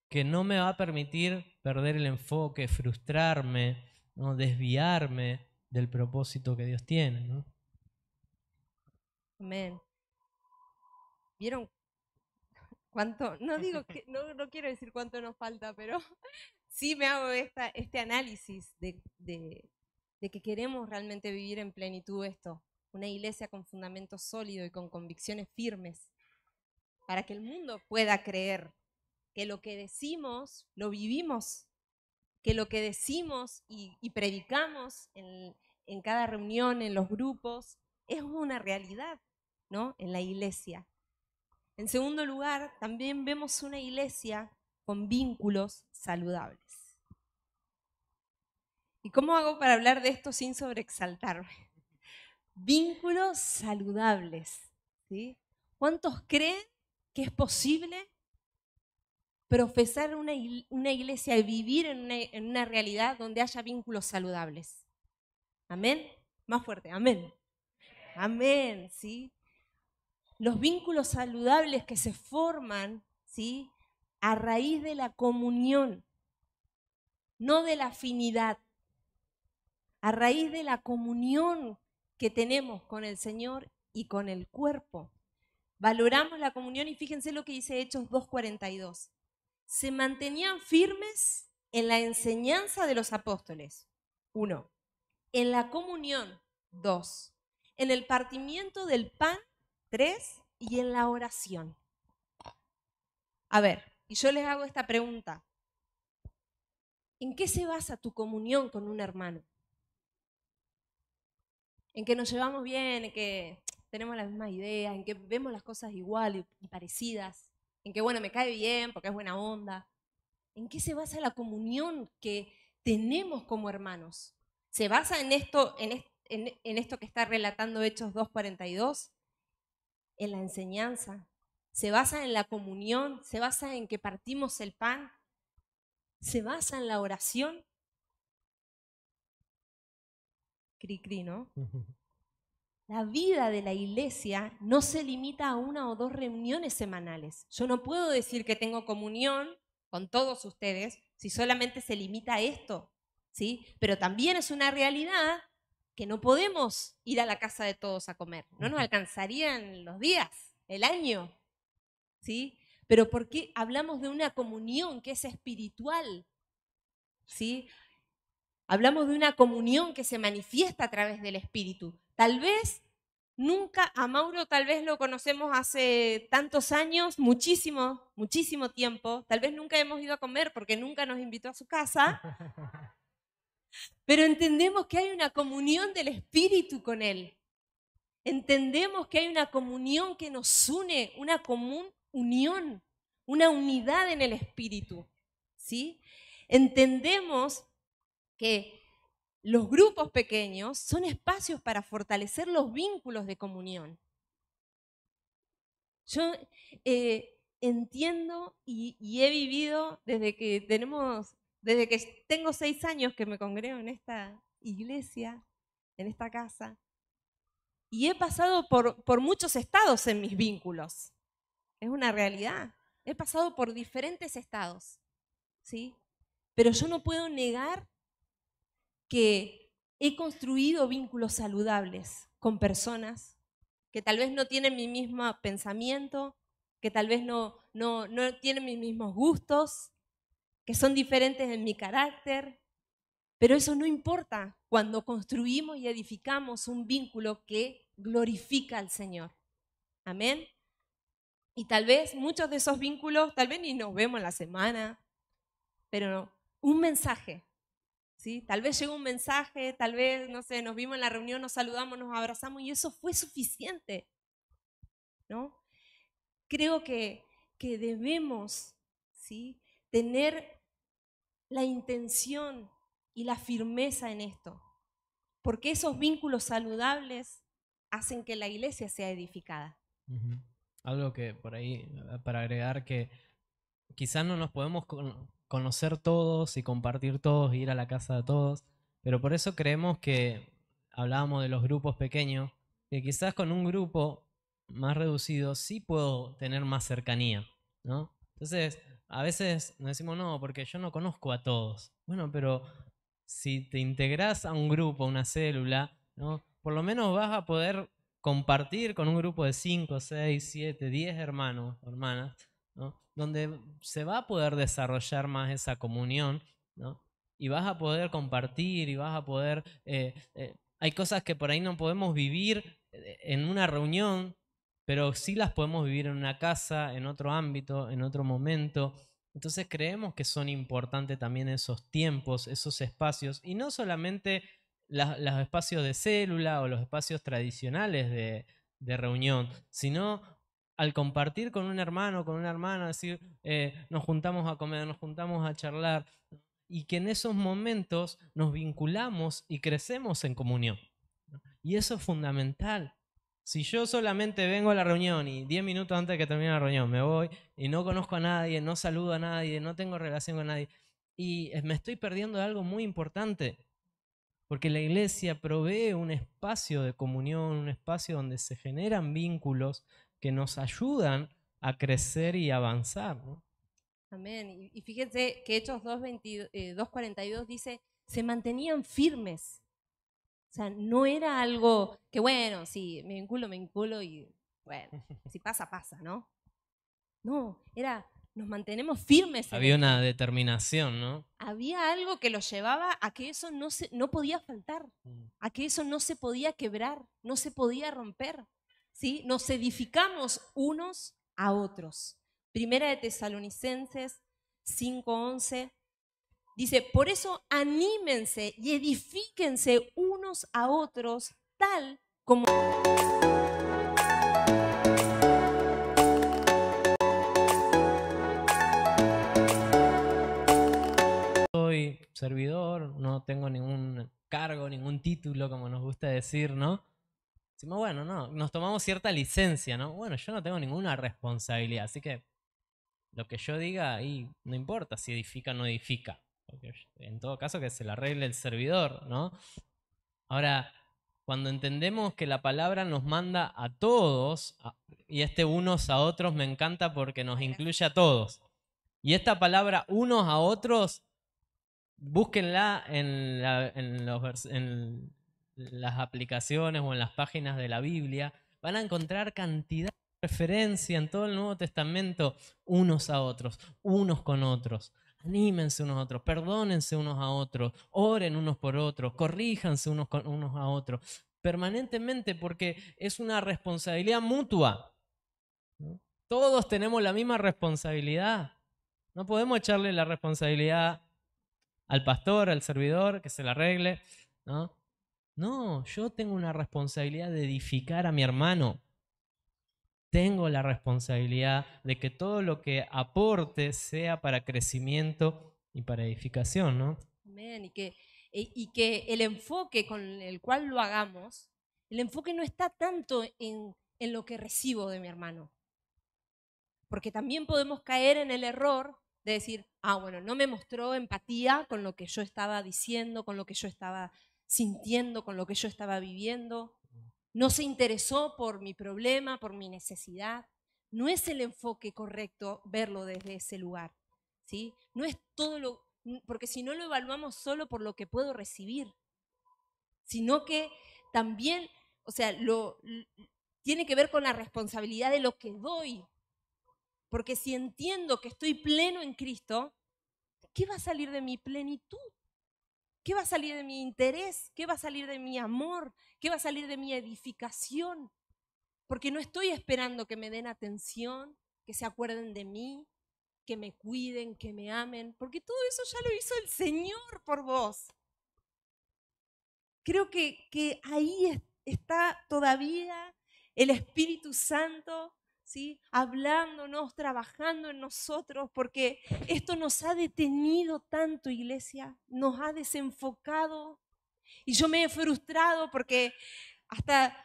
A: que no me va a permitir perder el enfoque, frustrarme, ¿no? Desviarme del propósito que Dios tiene, ¿no?
B: Amén. ¿Vieron cuánto? No digo que, no quiero decir cuánto nos falta, pero sí me hago este análisis de que queremos realmente vivir en plenitud esto. una iglesia con fundamentos sólidos y con convicciones firmes, para que el mundo pueda creer que lo que decimos lo vivimos, que lo que decimos y predicamos en cada reunión, en los grupos, es una realidad, ¿no? En la iglesia. En segundo lugar, también vemos una iglesia con vínculos saludables. ¿Y cómo hago para hablar de esto sin sobreexaltarme? Vínculos saludables, ¿sí? ¿Cuántos creen que es posible profesar una iglesia y vivir en una realidad donde haya vínculos saludables? ¿Amén? Más fuerte, amén. Amén, ¿sí? Los vínculos saludables que se forman, ¿sí?, a raíz de la comunión, no de la afinidad, a raíz de la comunión que tenemos con el Señor y con el cuerpo. Valoramos la comunión y fíjense lo que dice Hechos 2:42. Se mantenían firmes en la enseñanza de los apóstoles. 1. En la comunión. 2. En el partimiento del pan. 3. Y en la oración. A ver, y yo les hago esta pregunta. ¿En qué se basa tu comunión con un hermano? ¿En que nos llevamos bien? ¿En que tenemos las mismas ideas? ¿En que vemos las cosas igual y parecidas? ¿En que, bueno, me cae bien porque es buena onda? ¿En qué se basa la comunión que tenemos como hermanos? ¿Se basa en esto que está relatando Hechos 2:42? En la enseñanza. ¿Se basa en la comunión? ¿Se basa en que partimos el pan? ¿Se basa en la oración? Cri, cri, ¿no? La vida de la iglesia no se limita a 1 o 2 reuniones semanales. Yo no puedo decir que tengo comunión con todos ustedes si solamente se limita a esto, ¿sí? Pero también es una realidad que no podemos ir a la casa de todos a comer. No nos alcanzarían los días, el año, ¿sí? Pero ¿por qué hablamos de una comunión que es espiritual? ¿Sí? Hablamos de una comunión que se manifiesta a través del Espíritu. Tal vez nunca, a Mauro tal vez lo conocemos hace tantos años, muchísimo, muchísimo tiempo. Tal vez nunca hemos ido a comer porque nunca nos invitó a su casa. Pero entendemos que hay una comunión del Espíritu con Él. Entendemos que hay una comunión que nos une, una común unión, una unidad en el Espíritu, ¿sí? Entendemos que los grupos pequeños son espacios para fortalecer los vínculos de comunión. Yo entiendo y he vivido desde que tengo 6 años que me congrego en esta iglesia, en esta casa, y he pasado por muchos estados en mis vínculos. Es una realidad. He pasado por diferentes estados, ¿sí? Pero yo no puedo negar que he construido vínculos saludables con personas que tal vez no tienen mi mismo pensamiento, que tal vez no tienen mis mismos gustos, que son diferentes en mi carácter, pero eso no importa cuando construimos y edificamos un vínculo que glorifica al Señor. Amén. Y tal vez muchos de esos vínculos, tal vez ni nos vemos en la semana, pero un mensaje, ¿sí? Tal vez llegó un mensaje, tal vez, no sé, nos vimos en la reunión, nos saludamos, nos abrazamos y eso fue suficiente, ¿no? Creo que debemos, ¿sí?, tener la intención y la firmeza en esto, porque esos vínculos saludables hacen que la iglesia sea edificada.
A: Algo que por ahí, para agregar, que quizás no nos podemos conocer todos y compartir todos, ir a la casa de todos, pero por eso creemos que hablábamos de los grupos pequeños, que quizás con un grupo más reducido sí puedo tener más cercanía, ¿no? Entonces, a veces nos decimos, no, porque yo no conozco a todos. Bueno, pero si te integras a un grupo, a una célula, ¿no?, por lo menos vas a poder compartir con un grupo de 5, 6, 7, 10 hermanos o hermanas, ¿no?, donde se va a poder desarrollar más esa comunión, ¿no?, y vas a poder compartir y vas a poder... hay cosas que por ahí no podemos vivir en una reunión, pero sí las podemos vivir en una casa, en otro ámbito, en otro momento. Entonces creemos que son importantes también esos tiempos, esos espacios, y no solamente los espacios de célula o los espacios tradicionales de reunión, sino al compartir con un hermano, con una hermana, decir, nos juntamos a comer, nos juntamos a charlar, y que en esos momentos nos vinculamos y crecemos en comunión. Y eso es fundamental. Si yo solamente vengo a la reunión y 10 minutos antes de que termine la reunión me voy y no conozco a nadie, no saludo a nadie, no tengo relación con nadie, y me estoy perdiendo de algo muy importante, porque la iglesia provee un espacio de comunión, un espacio donde se generan vínculos que nos ayudan a crecer y avanzar, ¿no?
B: Amén. Y fíjense que Hechos 2:42 dice, se mantenían firmes. O sea, no era algo que, bueno, sí, me vinculo y, bueno, si pasa, pasa, ¿no? No, era, nos mantenemos firmes.
A: Había una determinación, ¿no?
B: Había algo que los llevaba a que eso no podía faltar, a que eso no se podía quebrar, no se podía romper, ¿sí? Nos edificamos unos a otros. Primera de Tesalonicenses 5:11 dice, por eso anímense y edifíquense unos a otros, tal como...
A: Soy servidor, no tengo ningún cargo, ningún título, como nos gusta decir, ¿no? Decimos, bueno, no, nos tomamos cierta licencia, ¿no? Bueno, yo no tengo ninguna responsabilidad, así que lo que yo diga ahí no importa si edifica o no edifica. Porque en todo caso que se la arregle el servidor, ¿no? Ahora, cuando entendemos que la palabra nos manda a todos, y unos a otros me encanta porque nos incluye a todos. Y esta palabra unos a otros, búsquenla en las aplicaciones o en las páginas de la Biblia, van a encontrar cantidad de referencia en todo el Nuevo Testamento, unos a otros, unos con otros. Anímense unos a otros, perdónense unos a otros, oren unos por otros, corríjanse unos a otros, permanentemente, porque es una responsabilidad mutua, ¿no? Todos tenemos la misma responsabilidad. No podemos echarle la responsabilidad al pastor, al servidor, que se la arregle, ¿no? No, yo tengo una responsabilidad de edificar a mi hermano. Tengo la responsabilidad de que todo lo que aporte sea para crecimiento y para edificación, ¿no?
B: Amén. Y que el enfoque con el cual lo hagamos, el enfoque no está tanto en lo que recibo de mi hermano. Porque también podemos caer en el error de decir, bueno, no me mostró empatía con lo que yo estaba diciendo, con lo que yo estaba sintiendo, con lo que yo estaba viviendo. No se interesó por mi problema, por mi necesidad. No es el enfoque correcto verlo desde ese lugar, ¿sí? No es todo porque si no lo evaluamos solo por lo que puedo recibir, sino que también, o sea, tiene que ver con la responsabilidad de lo que doy. Porque si entiendo que estoy pleno en Cristo, ¿qué va a salir de mi plenitud? ¿Qué va a salir de mi interés? ¿Qué va a salir de mi amor? ¿Qué va a salir de mi edificación? Porque no estoy esperando que me den atención, que se acuerden de mí, que me cuiden, que me amen, porque todo eso ya lo hizo el Señor por vos. Creo que ahí está todavía el Espíritu Santo, ¿sí? Hablándonos, trabajando en nosotros, porque esto nos ha detenido tanto, iglesia, nos ha desenfocado. Y yo me he frustrado porque hasta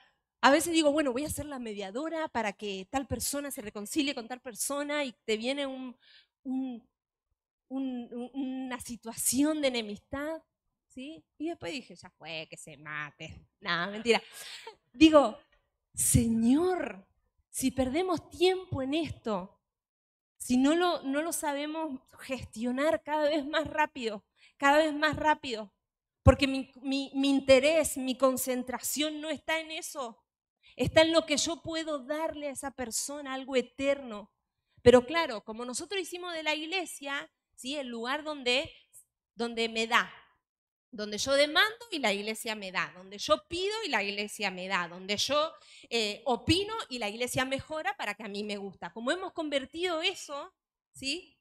B: a veces digo, bueno, voy a ser la mediadora para que tal persona se reconcilie con tal persona y te viene una situación de enemistad, ¿sí? Y después dije, ya fue, que se mate. No, mentira. Digo, Señor, si perdemos tiempo en esto, si no lo sabemos gestionar cada vez más rápido, porque mi interés, mi concentración no está en eso, está en lo que yo puedo darle a esa persona, algo eterno. Pero claro, como nosotros hicimos de la iglesia, ¿sí? El lugar donde me da, donde yo demando y la iglesia me da, donde yo pido y la iglesia me da, donde yo opino y la iglesia mejora para que a mí me gusta. Como hemos convertido eso, ¿sí?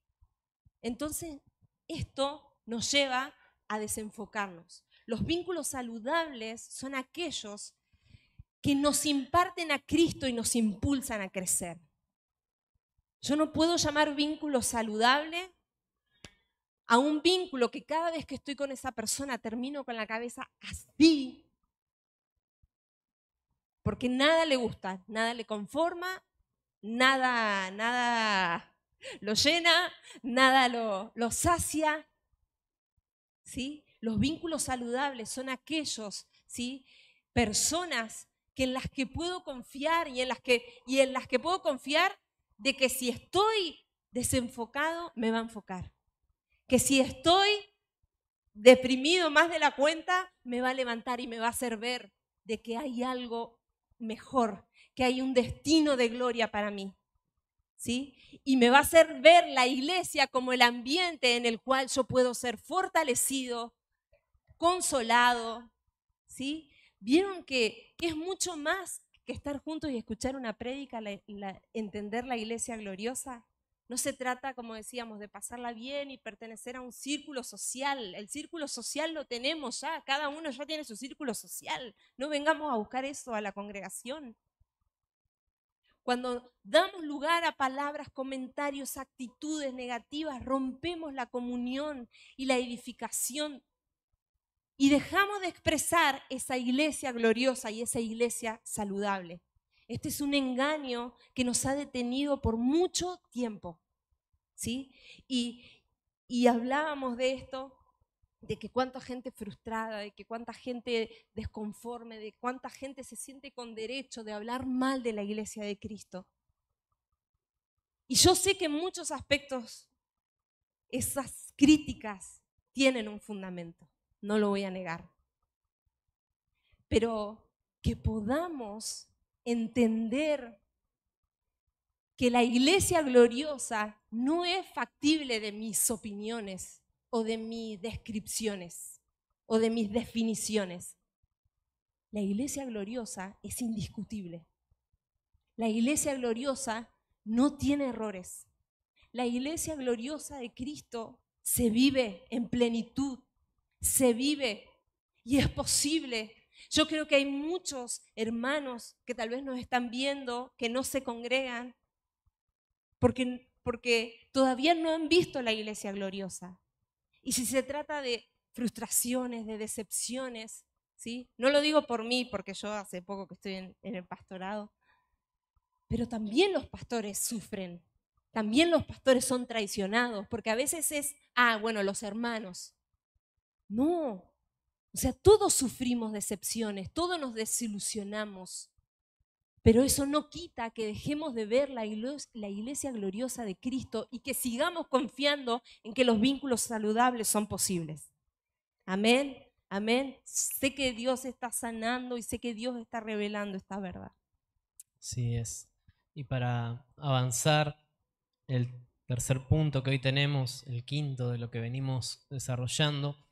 B: Entonces esto nos lleva a desenfocarnos. Los vínculos saludables son aquellos que nos imparten a Cristo y nos impulsan a crecer. Yo no puedo llamar vínculo saludable a un vínculo que cada vez que estoy con esa persona termino con la cabeza así, porque nada le gusta, nada le conforma, nada lo llena, nada lo sacia, ¿sí? Los vínculos saludables son aquellos, ¿sí? Personas en las que puedo confiar y en las que puedo confiar de que si estoy desenfocado, me va a enfocar. Que si estoy deprimido más de la cuenta, me va a levantar y me va a hacer ver de que hay algo mejor, que hay un destino de gloria para mí, ¿sí? Y me va a hacer ver la iglesia como el ambiente en el cual yo puedo ser fortalecido, consolado, ¿sí? Vieron que es mucho más que estar juntos y escuchar una prédica, entender la iglesia gloriosa. No se trata, como decíamos, de pasarla bien y pertenecer a un círculo social. El círculo social lo tenemos ya, cada uno ya tiene su círculo social. No vengamos a buscar eso a la congregación. Cuando damos lugar a palabras, comentarios, actitudes negativas, rompemos la comunión y la edificación y dejamos de expresar esa iglesia gloriosa y esa iglesia saludable. Este es un engaño que nos ha detenido por mucho tiempo, ¿sí? Y hablábamos de esto, de que cuánta gente frustrada, de que cuánta gente desconforme, de cuánta gente se siente con derecho de hablar mal de la iglesia de Cristo. Y yo sé que en muchos aspectos esas críticas tienen un fundamento, no lo voy a negar. Pero que podamos entender que la iglesia gloriosa no es factible de mis opiniones o de mis descripciones o de mis definiciones. La iglesia gloriosa es indiscutible. La iglesia gloriosa no tiene errores. La iglesia gloriosa de Cristo se vive en plenitud, se vive y es posible. Yo creo que hay muchos hermanos que tal vez nos están viendo, que no se congregan, porque todavía no han visto la iglesia gloriosa. Y si se trata de frustraciones, de decepciones, ¿sí? No lo digo por mí, porque yo hace poco que estoy en el pastorado, pero también los pastores sufren, también los pastores son traicionados, porque a veces es, bueno, los hermanos. No, o sea, todos sufrimos decepciones, todos nos desilusionamos. Pero eso no quita que dejemos de ver la iglesia gloriosa de Cristo y que sigamos confiando en que los vínculos saludables son posibles. Amén, amén. Sé que Dios está sanando y sé que Dios está revelando esta verdad.
A: Así es. Y para avanzar, el tercer punto que hoy tenemos, el quinto de lo que venimos desarrollando,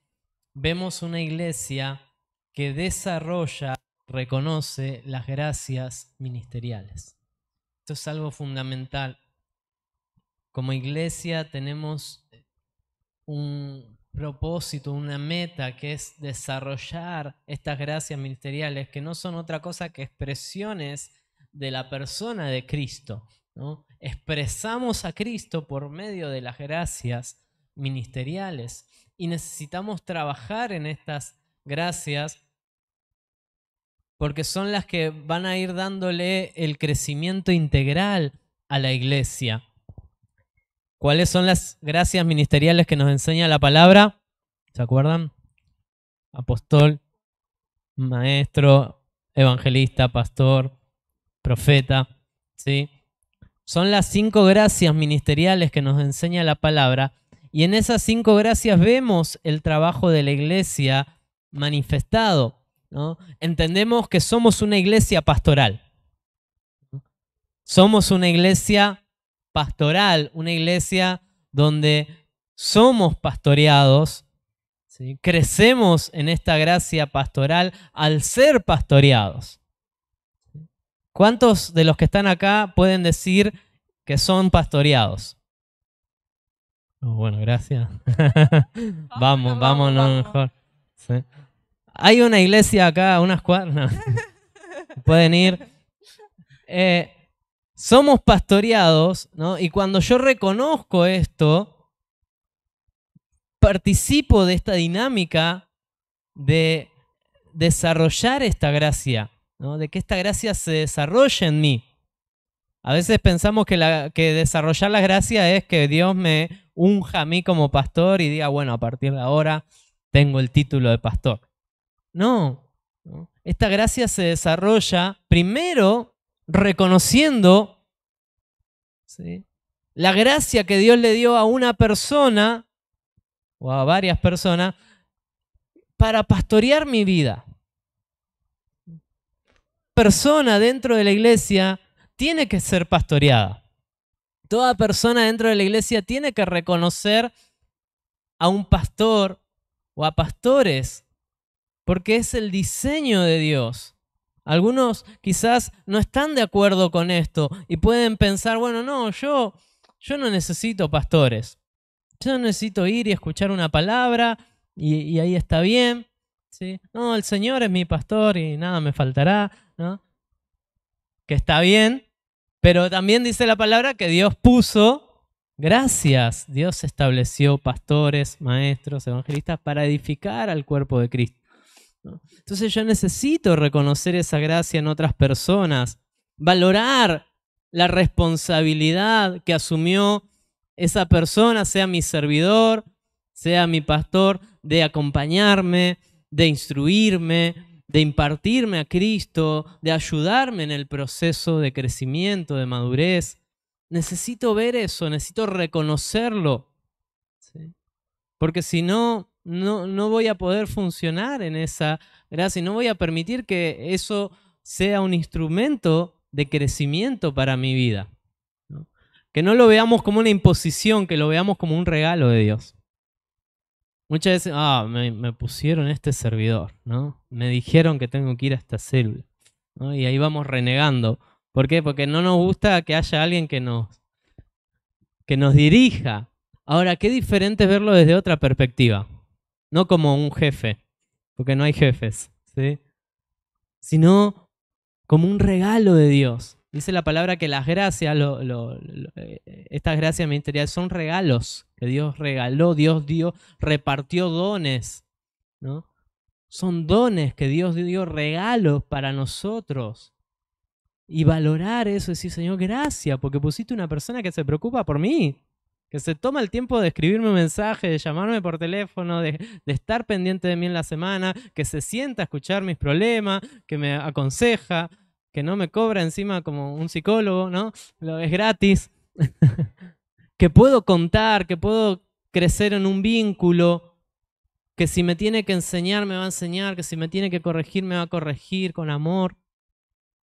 A: vemos una iglesia que desarrolla, reconoce las gracias ministeriales. Esto es algo fundamental. Como iglesia tenemos un propósito, una meta, que es desarrollar estas gracias ministeriales, que no son otra cosa que expresiones de la persona de Cristo, ¿no? Expresamos a Cristo por medio de las gracias ministeriales y necesitamos trabajar en estas gracias porque son las que van a ir dándole el crecimiento integral a la iglesia. ¿Cuáles son las gracias ministeriales que nos enseña la palabra? ¿Se acuerdan? Apóstol, maestro, evangelista, pastor, profeta, ¿sí? Son las 5 gracias ministeriales que nos enseña la palabra y en esas 5 gracias vemos el trabajo de la iglesia manifestado, ¿no? Entendemos que somos una iglesia pastoral. Somos una iglesia pastoral, una iglesia donde somos pastoreados, ¿sí? Crecemos en esta gracia pastoral al ser pastoreados. ¿Cuántos de los que están acá pueden decir que son pastoreados? Oh, bueno, gracias. Vámonos mejor. Sí. Hay una iglesia acá, unas cuadras. No. Pueden ir. Somos pastoreados, ¿no? Y cuando yo reconozco esto, participo de esta dinámica de desarrollar esta gracia, ¿no? De que esta gracia se desarrolle en mí. A veces pensamos que desarrollar la gracia es que Dios me unja a mí como pastor y diga, bueno, a partir de ahora tengo el título de pastor. No. Esta gracia se desarrolla primero reconociendo, ¿sí?, la gracia que Dios le dio a una persona o a varias personas para pastorear mi vida. Persona dentro de la iglesia tiene que ser pastoreada. Toda persona dentro de la iglesia tiene que reconocer a un pastor o a pastores, porque es el diseño de Dios. Algunos quizás no están de acuerdo con esto y pueden pensar, bueno, no, yo no necesito pastores. Yo necesito ir y escuchar una palabra y ahí está bien, ¿sí? No, el Señor es mi pastor y nada me faltará, ¿no? Que está bien, pero también dice la palabra que Dios puso gracias. Dios estableció pastores, maestros, evangelistas para edificar al cuerpo de Cristo, ¿no? Entonces yo necesito reconocer esa gracia en otras personas, valorar la responsabilidad que asumió esa persona, sea mi servidor, sea mi pastor, de acompañarme, de instruirme, de impartirme a Cristo, de ayudarme en el proceso de crecimiento, de madurez. Necesito ver eso, necesito reconocerlo, ¿sí? Porque si no, no voy a poder funcionar en esa gracia y no voy a permitir que eso sea un instrumento de crecimiento para mi vida, ¿no? Que no lo veamos como una imposición, que lo veamos como un regalo de Dios. Muchas veces, me pusieron este servidor, ¿no? Me dijeron que tengo que ir a esta célula, ¿no? Y ahí vamos renegando. ¿Por qué? Porque no nos gusta que haya alguien que nos dirija. Ahora, qué diferente es verlo desde otra perspectiva. No como un jefe, porque no hay jefes, ¿sí? Sino como un regalo de Dios. Dice la palabra que las gracias, estas gracias ministeriales son regalos que Dios regaló, Dios dio, repartió dones, ¿no? Son dones que Dios dio, regalos para nosotros. Y valorar eso, decir, Señor, gracias, porque pusiste una persona que se preocupa por mí, que se toma el tiempo de escribirme un mensaje, de llamarme por teléfono, de estar pendiente de mí en la semana, que se sienta a escuchar mis problemas, que me aconseja, que no me cobra encima como un psicólogo, ¿no? Es gratis. Que puedo contar, que puedo crecer en un vínculo, que si me tiene que enseñar, me va a enseñar, que si me tiene que corregir, me va a corregir con amor.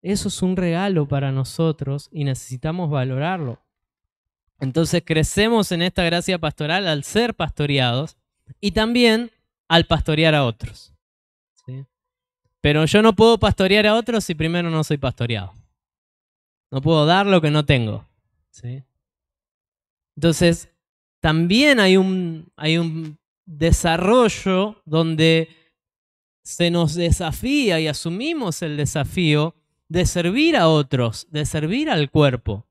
A: Eso es un regalo para nosotros y necesitamos valorarlo. Entonces crecemos en esta gracia pastoral al ser pastoreados y también al pastorear a otros, ¿sí? Pero yo no puedo pastorear a otros si primero no soy pastoreado. No puedo dar lo que no tengo, ¿sí? Entonces, también hay un desarrollo donde se nos desafía y asumimos el desafío de servir a otros, de servir al cuerpo,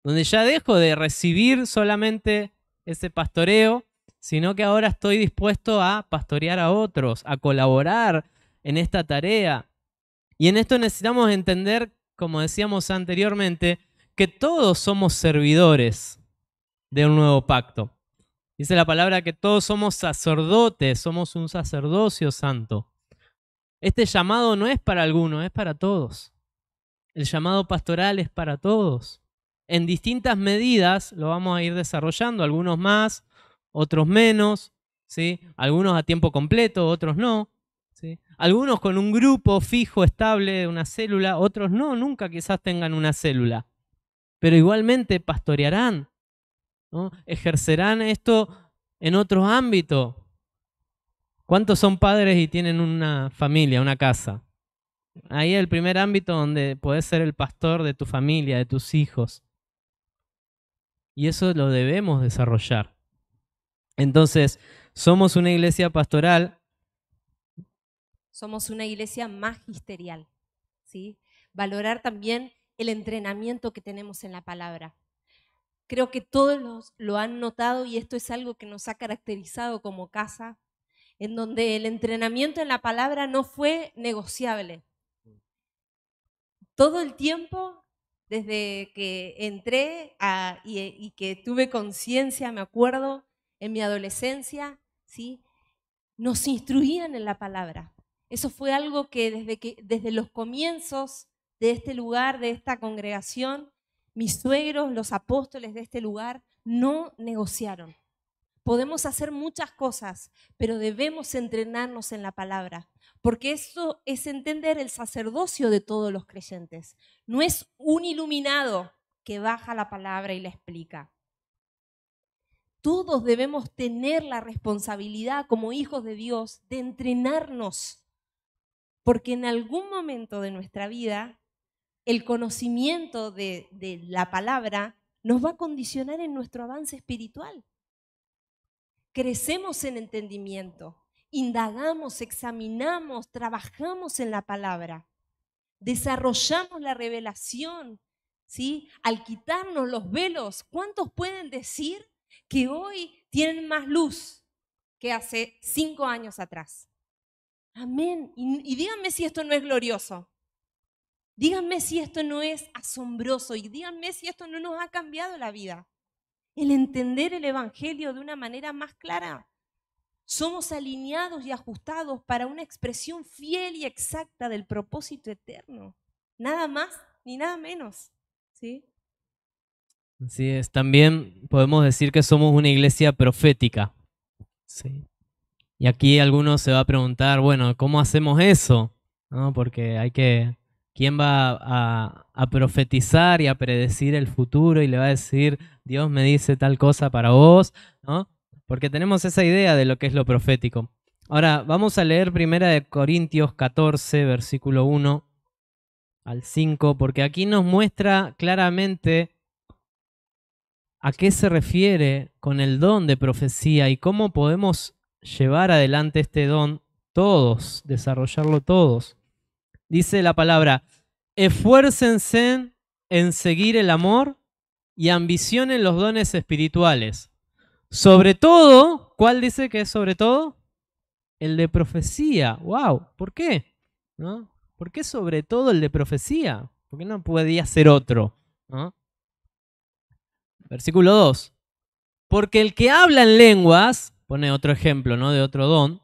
A: donde ya dejo de recibir solamente ese pastoreo, sino que ahora estoy dispuesto a pastorear a otros, a colaborar en esta tarea. Y en esto necesitamos entender, como decíamos anteriormente, que todos somos servidores de un nuevo pacto. Dice la palabra que todos somos sacerdotes, somos un sacerdocio santo. Este llamado no es para algunos, es para todos. El llamado pastoral es para todos. En distintas medidas lo vamos a ir desarrollando, algunos más, otros menos, ¿sí? Algunos a tiempo completo, otros no, ¿sí? Algunos con un grupo fijo, estable de una célula, otros no, nunca quizás tengan una célula. Pero igualmente pastorearán, ¿no? Ejercerán esto en otros ámbitos. ¿Cuántos son padres y tienen una familia, una casa? Ahí es el primer ámbito donde podés ser el pastor de tu familia, de tus hijos. Y eso lo debemos desarrollar. Entonces, somos una iglesia pastoral.
B: Somos una iglesia magisterial, ¿sí? Valorar también el entrenamiento que tenemos en la palabra. Creo que todos lo han notado y esto es algo que nos ha caracterizado como casa, en donde el entrenamiento en la palabra no fue negociable. Todo el tiempo, desde que entré y que tuve conciencia, me acuerdo, en mi adolescencia, ¿sí? Nos instruían en la palabra. Eso fue algo que desde los comienzos de este lugar, de esta congregación, mis suegros, los apóstoles de este lugar, no negociaron. Podemos hacer muchas cosas, pero debemos entrenarnos en la palabra, porque eso es entender el sacerdocio de todos los creyentes. No es un iluminado que baja la palabra y la explica. Todos debemos tener la responsabilidad como hijos de Dios de entrenarnos, porque en algún momento de nuestra vida el conocimiento de la palabra nos va a condicionar en nuestro avance espiritual. Crecemos en entendimiento, indagamos, examinamos, trabajamos en la palabra, desarrollamos la revelación, ¿sí? Al quitarnos los velos, ¿cuántos pueden decir que hoy tienen más luz que hace 5 años atrás? Amén. Y díganme si esto no es glorioso. Díganme si esto no es asombroso y díganme si esto no nos ha cambiado la vida. El entender el Evangelio de una manera más clara. Somos alineados y ajustados para una expresión fiel y exacta del propósito eterno. Nada más ni nada menos. ¿Sí?
A: Así es. También podemos decir que somos una iglesia profética. Sí. Y aquí alguno se va a preguntar, bueno, ¿cómo hacemos eso? ¿No? Porque ¿quién va a profetizar y a predecir el futuro y le va a decir, Dios me dice tal cosa para vos? ¿No? Porque tenemos esa idea de lo que es lo profético. Ahora, vamos a leer 1 Corintios 14, versículo 1 al 5, porque aquí nos muestra claramente a qué se refiere con el don de profecía y cómo podemos llevar adelante este don todos, desarrollarlo todos. Dice la palabra, esfuércense en seguir el amor y ambicionen los dones espirituales. Sobre todo, ¿cuál dice que es sobre todo? El de profecía. ¡Wow! ¿Por qué? ¿No? ¿Por qué sobre todo el de profecía? ¿Por qué no podía ser otro? ¿No? Versículo 2. Porque el que habla en lenguas, pone otro ejemplo, ¿no? De otro don,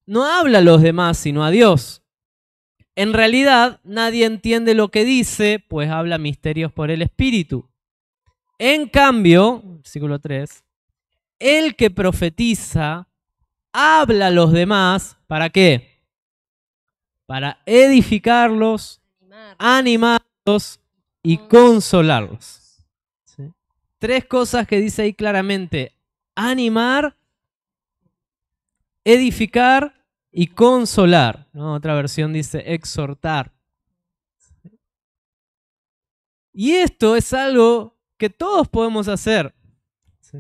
A: no habla a los demás, sino a Dios. En realidad, nadie entiende lo que dice, pues habla misterios por el Espíritu. En cambio, versículo 3, el que profetiza habla a los demás, ¿para qué? Para edificarlos, animarlos y consolarlos. ¿Sí? 3 cosas que dice ahí claramente: animar, edificar y consolar, ¿no? Otra versión dice exhortar. Y esto es algo que todos podemos hacer. Sí.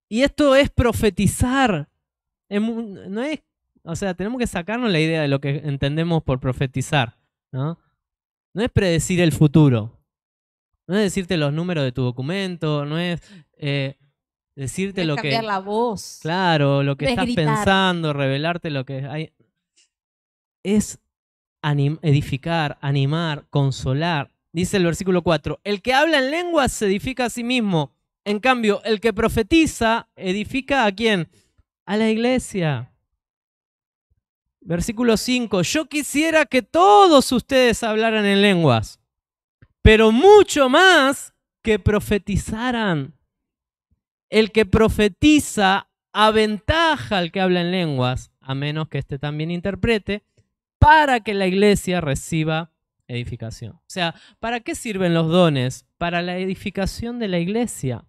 A: Y esto es profetizar. No es, o sea, tenemos que sacarnos la idea de lo que entendemos por profetizar, ¿no? No es predecir el futuro. No es decirte los números de tu documento, no es decirte
B: no es
A: lo
B: cambiar
A: que...
B: la voz.
A: Claro, lo que
B: no
A: estás pensando, revelarte lo que hay. Es edificar, animar, consolar. Dice el versículo 4, el que habla en lenguas se edifica a sí mismo. En cambio, el que profetiza edifica ¿a quién? A la iglesia. Versículo 5, yo quisiera que todos ustedes hablaran en lenguas, pero mucho más que profetizaran. El que profetiza aventaja al que habla en lenguas, a menos que éste también interprete, para que la iglesia reciba edificación. O sea, ¿para qué sirven los dones? Para la edificación de la iglesia.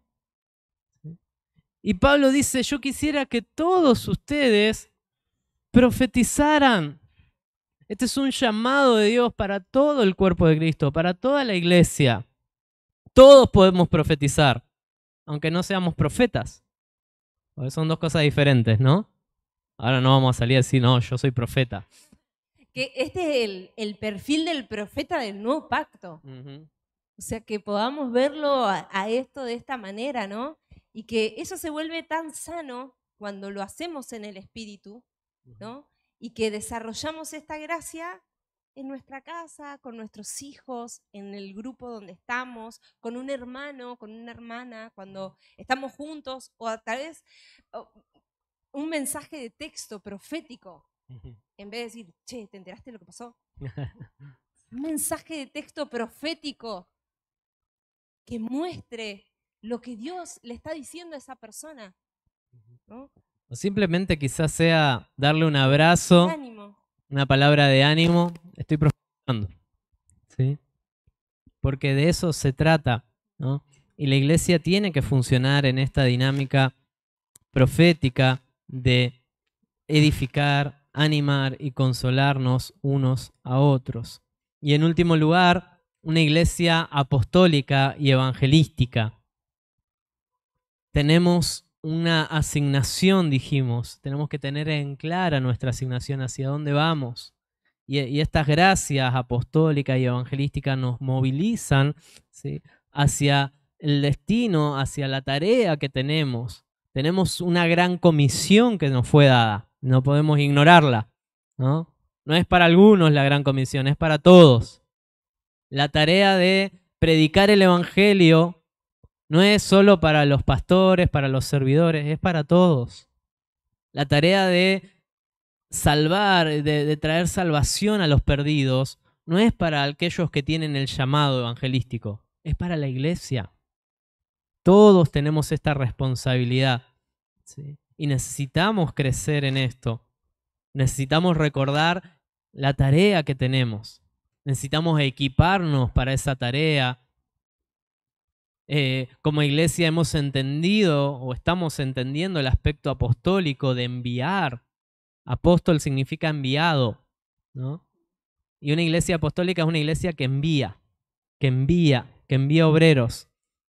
A: Y Pablo dice, yo quisiera que todos ustedes profetizaran. Este es un llamado de Dios para todo el cuerpo de Cristo, para toda la iglesia. Todos podemos profetizar, aunque no seamos profetas. Porque son dos cosas diferentes, ¿no? Ahora no vamos a salir a decir, no, yo soy profeta.
B: Que este es el perfil del profeta del nuevo pacto. O sea, que podamos verlo a esto de esta manera, ¿no? Y que eso se vuelve tan sano cuando lo hacemos en el Espíritu, ¿no? Y que desarrollamos esta gracia en nuestra casa, con nuestros hijos, en el grupo donde estamos, con un hermano, con una hermana, cuando estamos juntos, o tal vez un mensaje de texto profético, en vez de decir, che, ¿te enteraste de lo que pasó? Un mensaje de texto profético que muestre lo que Dios le está diciendo a esa persona, ¿no?
A: O simplemente quizás sea darle un abrazo,
B: Ánimo.
A: una palabra de ánimo. Estoy profetizando, ¿sí? Porque de eso se trata, ¿no? Y la iglesia tiene que funcionar en esta dinámica profética de edificar, animar y consolarnos unos a otros. Y en último lugar, una iglesia apostólica y evangelística. Tenemos una asignación, dijimos, tenemos que tener en clara nuestra asignación, hacia dónde vamos. Y estas gracias apostólicas y evangelísticas nos movilizan, ¿sí?, hacia el destino, hacia la tarea que tenemos. Tenemos una gran comisión que nos fue dada, no podemos ignorarla, ¿no? No es para algunos la gran comisión, es para todos. La tarea de predicar el evangelio no es solo para los pastores, para los servidores, es para todos. La tarea de salvar, de traer salvación a los perdidos, no es para aquellos que tienen el llamado evangelístico, es para la iglesia. Todos tenemos esta responsabilidad, ¿sí? Y necesitamos crecer en esto. Necesitamos recordar la tarea que tenemos. Necesitamos equiparnos para esa tarea. Como iglesia hemos entendido o estamos entendiendo el aspecto apostólico de enviar. Apóstol significa enviado, ¿no? Y una iglesia apostólica es una iglesia que envía obreros,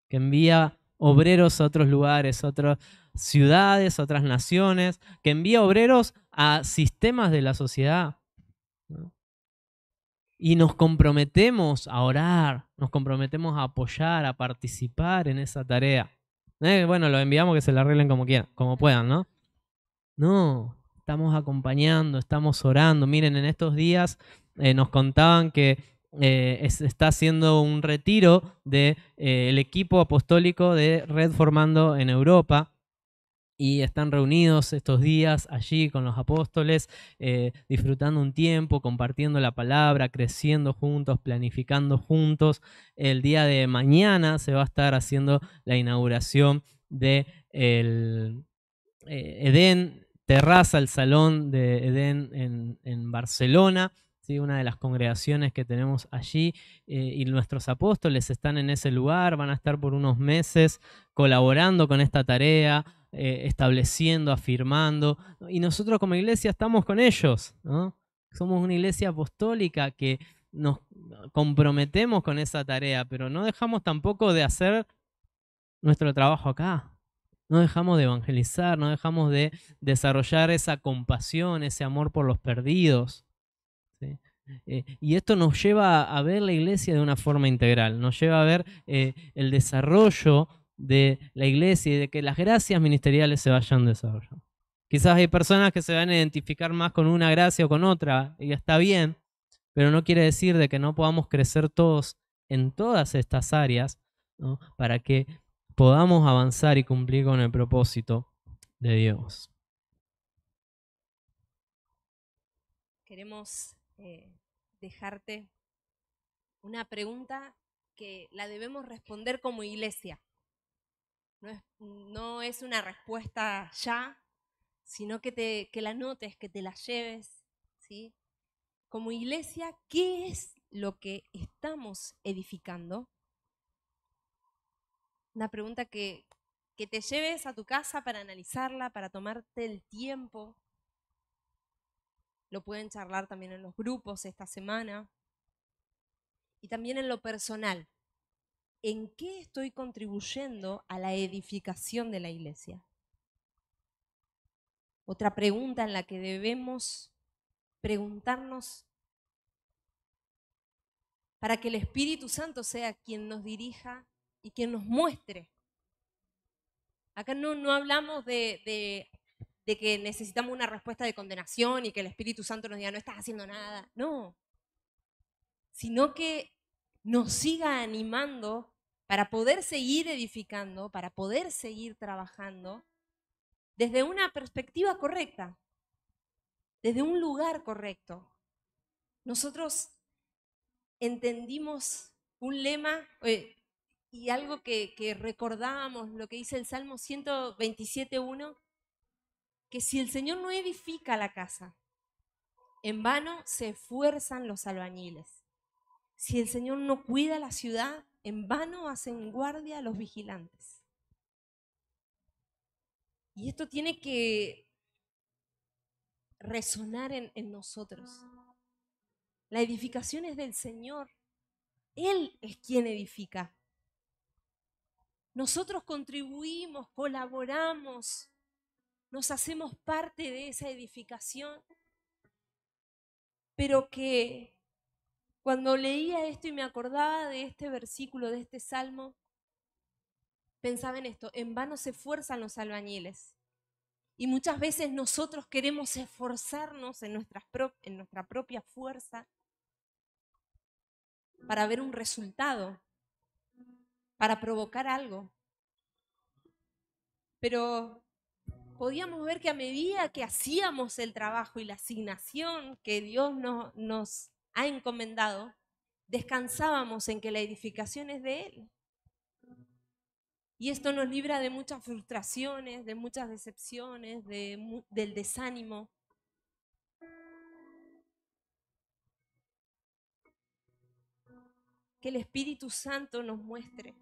A: que envía obreros a otros lugares, a otras ciudades, a otras naciones, que envía obreros a sistemas de la sociedad, ¿no? Y nos comprometemos a orar, nos comprometemos a apoyar, a participar en esa tarea. Bueno, los enviamos que se la arreglen como quieran, como puedan, ¿no? No, estamos acompañando, estamos orando. Miren, en estos días nos contaban que se está haciendo un retiro del equipo apostólico de Red Formando en Europa. Y están reunidos estos días allí con los apóstoles, disfrutando un tiempo, compartiendo la palabra, creciendo juntos, planificando juntos. El día de mañana se va a estar haciendo la inauguración de Edén Terraza, el Salón de Edén en Barcelona, ¿sí? Una de las congregaciones que tenemos allí, y nuestros apóstoles están en ese lugar, van a estar por unos meses colaborando con esta tarea, estableciendo, afirmando, y nosotros como iglesia estamos con ellos, ¿no? Somos una iglesia apostólica que nos comprometemos con esa tarea, pero no dejamos tampoco de hacer nuestro trabajo acá. No dejamos de evangelizar, no dejamos de desarrollar esa compasión, ese amor por los perdidos, ¿sí? Y esto nos lleva a ver la iglesia de una forma integral, nos lleva a ver el desarrollo de la iglesia y de que las gracias ministeriales se vayan desarrollando. Quizás hay personas que se van a identificar más con una gracia o con otra, y está bien, pero no quiere decir de que no podamos crecer todos en todas estas áreas, ¿no?, para que podamos avanzar y cumplir con el propósito de Dios.
B: Queremos dejarte una pregunta que la debemos responder como iglesia. No es una respuesta ya, sino que la notes, que te la lleves, ¿sí? Como iglesia, ¿qué es lo que estamos edificando? Una pregunta que que te lleves a tu casa para analizarla, para tomarte el tiempo. Lo pueden charlar también en los grupos esta semana. Y también en lo personal. ¿En qué estoy contribuyendo a la edificación de la iglesia? Otra pregunta en la que debemos preguntarnos para que el Espíritu Santo sea quien nos dirija y quien nos muestre. Acá no hablamos de que necesitamos una respuesta de condenación y que el Espíritu Santo nos diga no estás haciendo nada. No. Sino que nos siga animando para poder seguir edificando, para poder seguir trabajando desde una perspectiva correcta, desde un lugar correcto. Nosotros entendimos un lema y algo que recordábamos, lo que dice el Salmo 127:1, que si el Señor no edifica la casa, en vano se esfuerzan los albañiles. Si el Señor no cuida la ciudad, en vano hacen guardia los vigilantes. Y esto tiene que resonar en nosotros. La edificación es del Señor. Él es quien edifica. Nosotros contribuimos, colaboramos, nos hacemos parte de esa edificación. Pero que cuando leía esto y me acordaba de este versículo, de este salmo, pensaba en esto: en vano se esfuerzan los albañiles. Y muchas veces nosotros queremos esforzarnos en nuestra propia fuerza para ver un resultado, para provocar algo. Pero podíamos ver que a medida que hacíamos el trabajo y la asignación que Dios nos ha encomendado, descansábamos en que la edificación es de Él. Y esto nos libra de muchas frustraciones, de muchas decepciones, del desánimo. Que el Espíritu Santo nos muestre,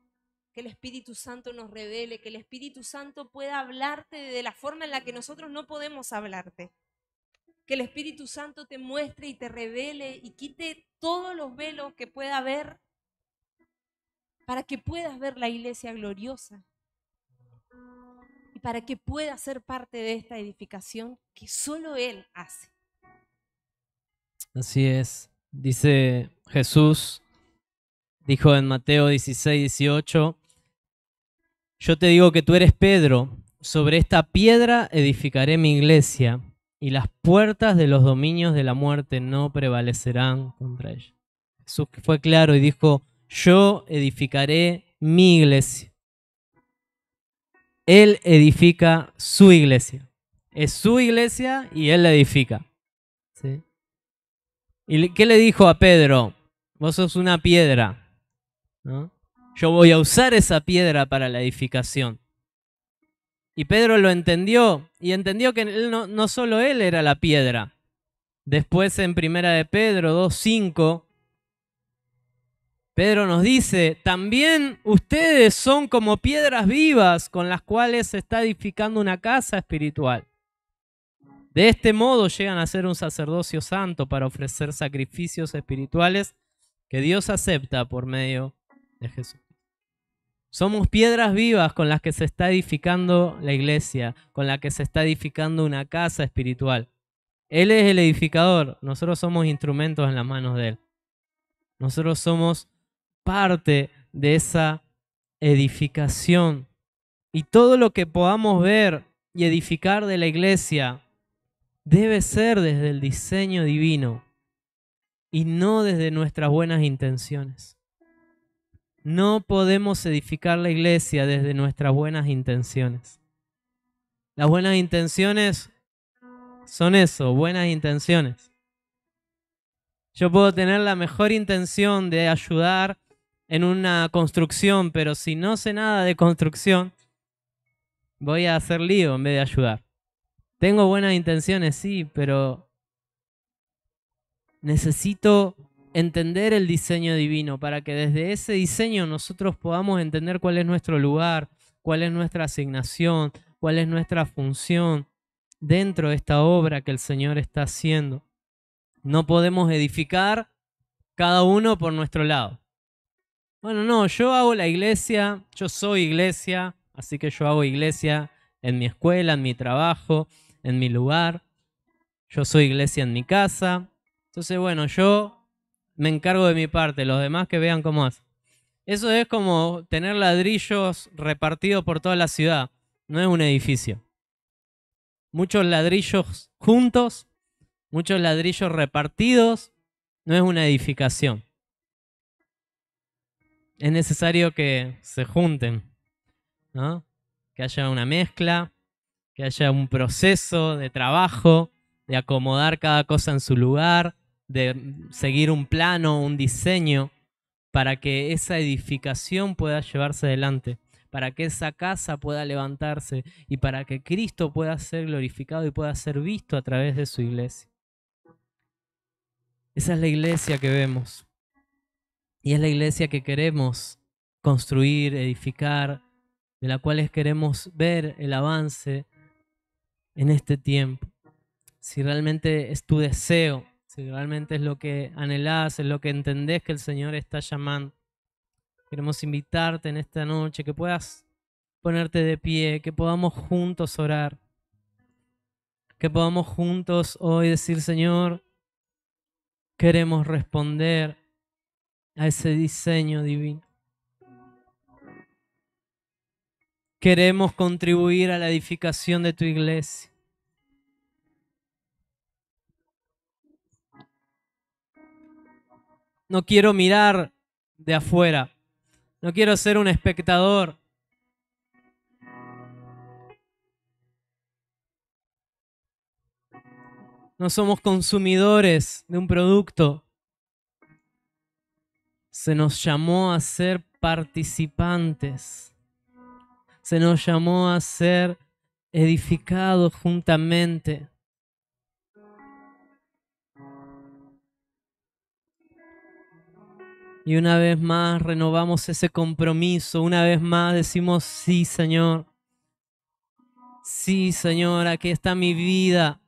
B: que el Espíritu Santo nos revele, que el Espíritu Santo pueda hablarte de la forma en la que nosotros no podemos hablarte. Que el Espíritu Santo te muestre y te revele y quite todos los velos que pueda haber para que puedas ver la iglesia gloriosa y para que puedas ser parte de esta edificación que solo Él hace.
A: Así es. Dice Jesús, dijo en Mateo 16:18, yo te digo que tú eres Pedro, sobre esta piedra edificaré mi iglesia y las puertas de los dominios de la muerte no prevalecerán contra ella. Jesús fue claro y dijo, yo edificaré mi iglesia. Él edifica su iglesia. Es su iglesia y Él la edifica. ¿Sí? ¿Y qué le dijo a Pedro? Vos sos una piedra, ¿no? Yo voy a usar esa piedra para la edificación. Y Pedro lo entendió y entendió que él no solo él era la piedra. Después en 1 de Pedro 2:5, Pedro nos dice, también ustedes son como piedras vivas con las cuales se está edificando una casa espiritual. De este modo llegan a ser un sacerdocio santo para ofrecer sacrificios espirituales que Dios acepta por medio de Jesús. Somos piedras vivas con las que se está edificando la iglesia, con la que se está edificando una casa espiritual. Él es el edificador, nosotros somos instrumentos en las manos de Él. Nosotros somos parte de esa edificación. Y todo lo que podamos ver y edificar de la iglesia debe ser desde el diseño divino y no desde nuestras buenas intenciones. No podemos edificar la iglesia desde nuestras buenas intenciones. Las buenas intenciones son eso, buenas intenciones. Yo puedo tener la mejor intención de ayudar en una construcción, pero si no sé nada de construcción, voy a hacer lío en vez de ayudar. Tengo buenas intenciones, sí, pero necesito entender el diseño divino para que desde ese diseño nosotros podamos entender cuál es nuestro lugar, cuál es nuestra asignación, cuál es nuestra función dentro de esta obra que el Señor está haciendo. No podemos edificar cada uno por nuestro lado. Bueno, no, yo hago la iglesia, yo soy iglesia, así que yo hago iglesia en mi escuela, en mi trabajo, en mi lugar. Yo soy iglesia en mi casa. Entonces, bueno, yo me encargo de mi parte, los demás que vean cómo hacen. Eso es como tener ladrillos repartidos por toda la ciudad. No es un edificio. Muchos ladrillos juntos, muchos ladrillos repartidos, no es una edificación. Es necesario que se junten, ¿no? Que haya una mezcla, que haya un proceso de trabajo, de acomodar cada cosa en su lugar, de seguir un plano, un diseño, para que esa edificación pueda llevarse adelante, para que esa casa pueda levantarse y para que Cristo pueda ser glorificado y pueda ser visto a través de su iglesia. Esa es la iglesia que vemos. Y es la iglesia que queremos construir, edificar, de la cual queremos ver el avance en este tiempo. Si realmente es tu deseo, si realmente es lo que anhelás, es lo que entendés que el Señor está llamando, queremos invitarte en esta noche, que puedas ponerte de pie, que podamos juntos orar, que podamos juntos hoy decir: Señor, queremos responder a ese diseño divino. Queremos contribuir a la edificación de tu iglesia. No quiero mirar de afuera. No quiero ser un espectador. No somos consumidores de un producto. Se nos llamó a ser participantes. Se nos llamó a ser edificados juntamente. Y una vez más renovamos ese compromiso. Una vez más decimos: sí, Señor. Sí, Señor, aquí está mi vida.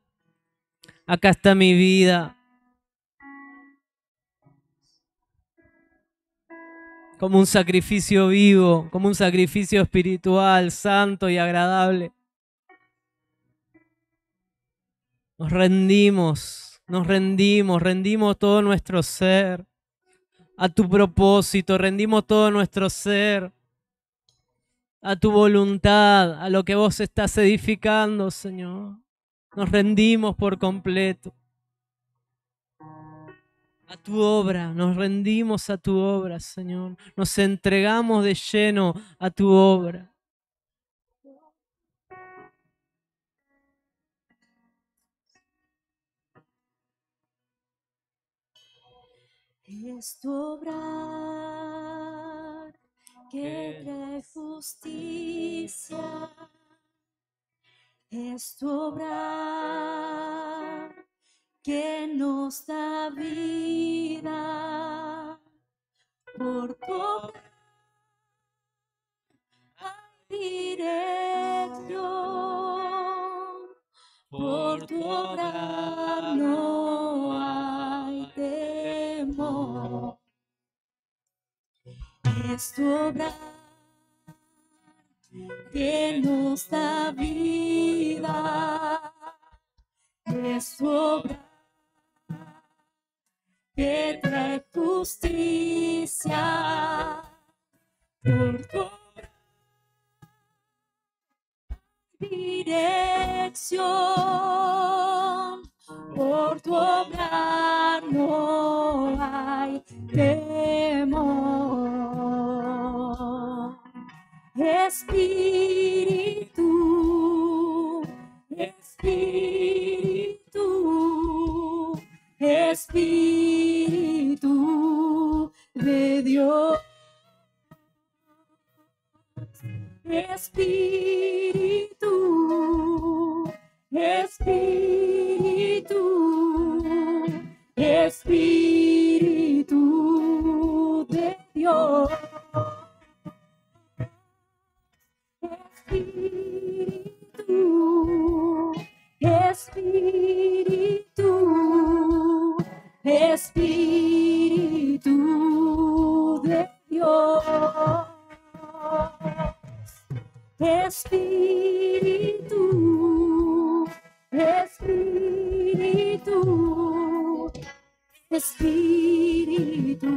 A: Acá está mi vida. Como un sacrificio vivo, como un sacrificio espiritual, santo y agradable. Nos rendimos todo nuestro ser a tu propósito, rendimos todo nuestro ser a tu voluntad, a lo que vos estás edificando, Señor. Nos rendimos por completo a tu obra, nos rendimos a tu obra, Señor. Nos entregamos de lleno a tu obra.
B: Es tu obra que trae justicia. Es tu obra que nos da vida. Por tu obra hay dirección. Por tu obra no hay temor. Es tu obra que nos da vida. Es tu obra que trae justicia. Por tu obra dirección. Por tu obra no hay temor. Espíritu, Espíritu, Espíritu de Dios. Espíritu, Espíritu, Espíritu de Dios. Espíritu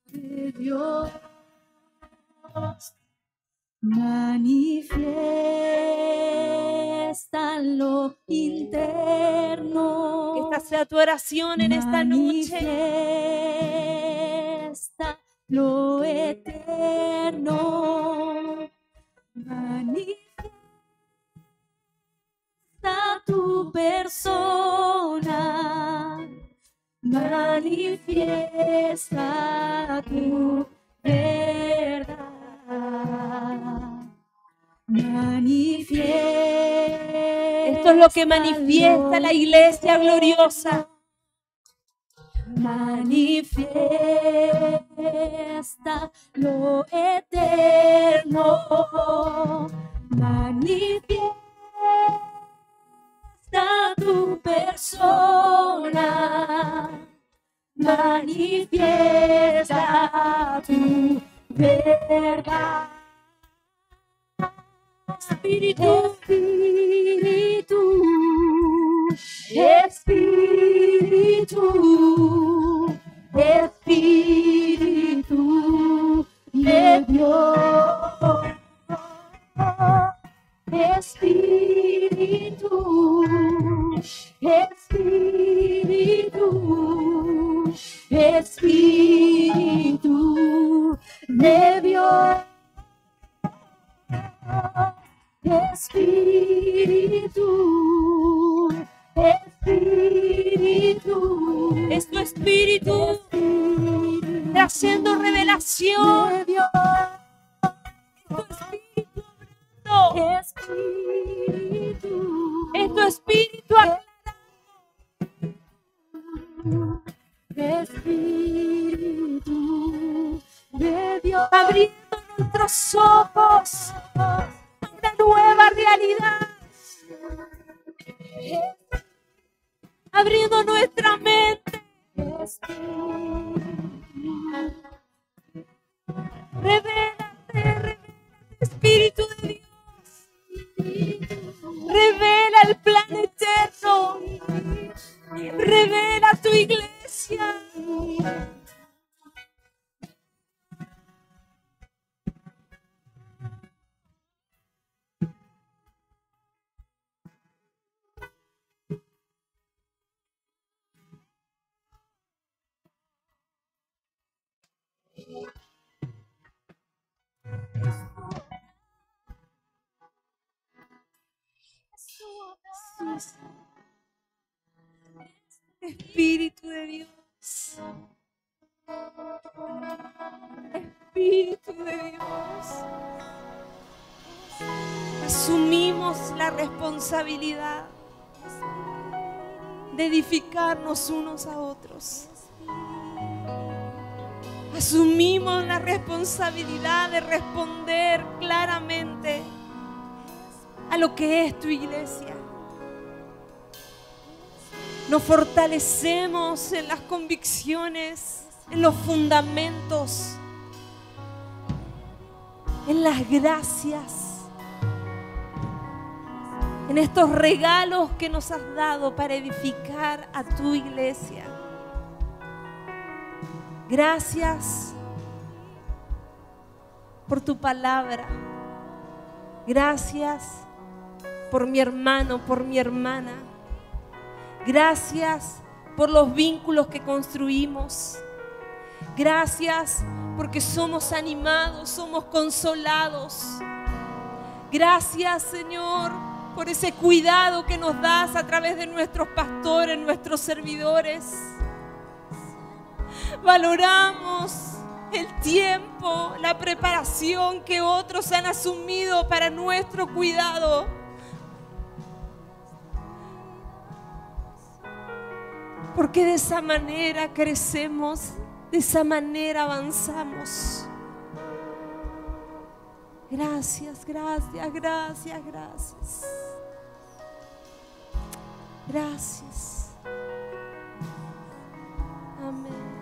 B: de Dios, manifiesta lo interno. Que esta sea tu oración en esta noche. Manifiesta lo eterno. Manifiesta tu persona. Manifiesta tu verdad. Esto es lo que manifiesta la iglesia gloriosa. Manifiesta lo eterno. Manifiesta tu persona. Manifiesta tu verdad. Espíritu, Espíritu, Espíritu de Dios. Espíritu, Espíritu, Espíritu de Dios. Espíritu, Espíritu, es tu espíritu trayendo revelación. Es tu espíritu, Espíritu de Dios, abriendo nuestros ojos a una nueva realidad, abriendo nuestra mente. Revélate, Espíritu de Dios. Revela el plan eterno. Revela tu iglesia. Espíritu de Dios, Espíritu de Dios, asumimos la responsabilidad de edificarnos unos a otros. Asumimos la responsabilidad de responder claramente a lo que es tu iglesia. Nos fortalecemos en las convicciones, en los fundamentos, en las gracias, en estos regalos que nos has dado para edificar a tu iglesia. Gracias por tu palabra. Gracias por mi hermano, por mi hermana. Gracias por los vínculos que construimos. Gracias porque somos animados, somos consolados. Gracias, Señor, por ese cuidado que nos das a través de nuestros pastores, nuestros servidores. Valoramos el tiempo, la preparación que otros han asumido para nuestro cuidado. Porque de esa manera crecemos, de esa manera avanzamos. Gracias, gracias, gracias, gracias. Gracias. Amén.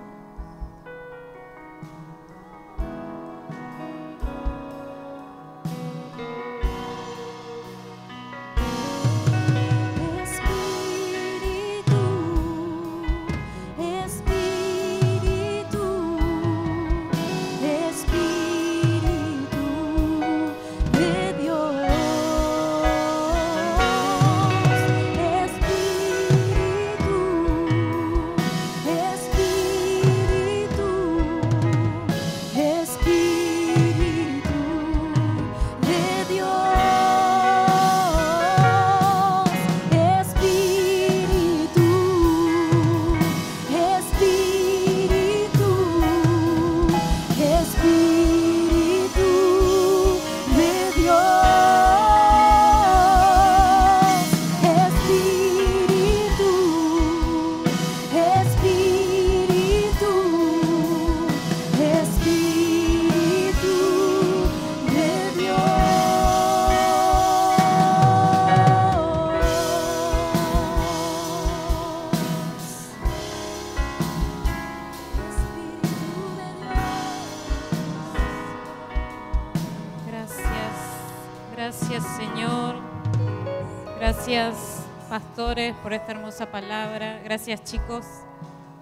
D: Gracias, pastores, por esta hermosa palabra. Gracias, chicos,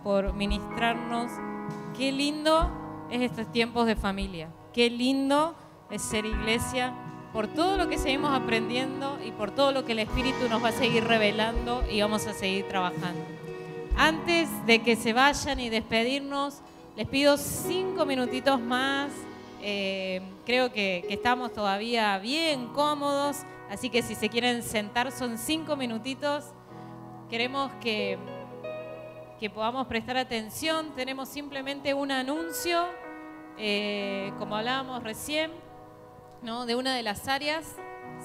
D: por ministrarnos. Qué lindo es estos tiempos de familia. Qué lindo es ser iglesia, por todo lo que seguimos aprendiendo y por todo lo que el Espíritu nos va a seguir revelando y vamos a seguir trabajando. Antes de que se vayan y despedirnos, les pido 5 minutitos más. Creo que estamos todavía bien cómodos, así que si se quieren sentar son 5 minutitos. Queremos que podamos prestar atención. Tenemos simplemente un anuncio, como hablábamos recién, ¿no? De una de las áreas,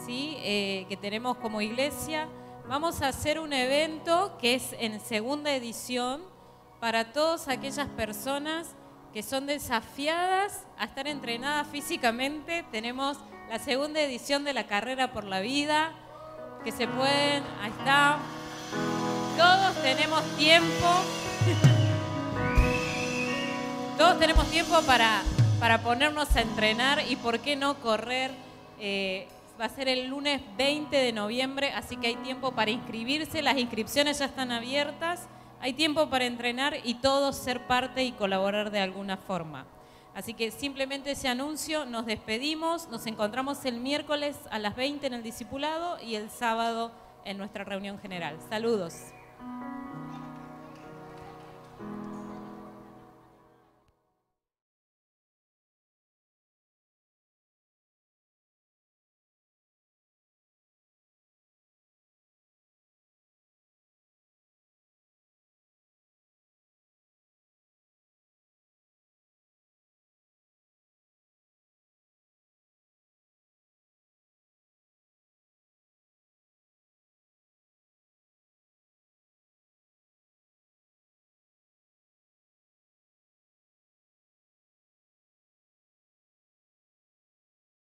D: ¿sí? Que tenemos como iglesia. Vamos a hacer un evento que es en segunda edición para todas aquellas personas que son desafiadas a estar entrenadas físicamente. Tenemos la segunda edición de la Carrera por la Vida, que se pueden, ahí está. Todos tenemos tiempo. Todos tenemos tiempo para ponernos a entrenar y por qué no correr. Va a ser el lunes 20 de noviembre, así que hay tiempo para inscribirse. Las inscripciones ya están abiertas. Hay tiempo para entrenar y todos ser parte y colaborar de alguna forma. Así que simplemente ese anuncio, nos despedimos, nos encontramos el miércoles a las 20 en el discipulado y el sábado en nuestra reunión general. Saludos.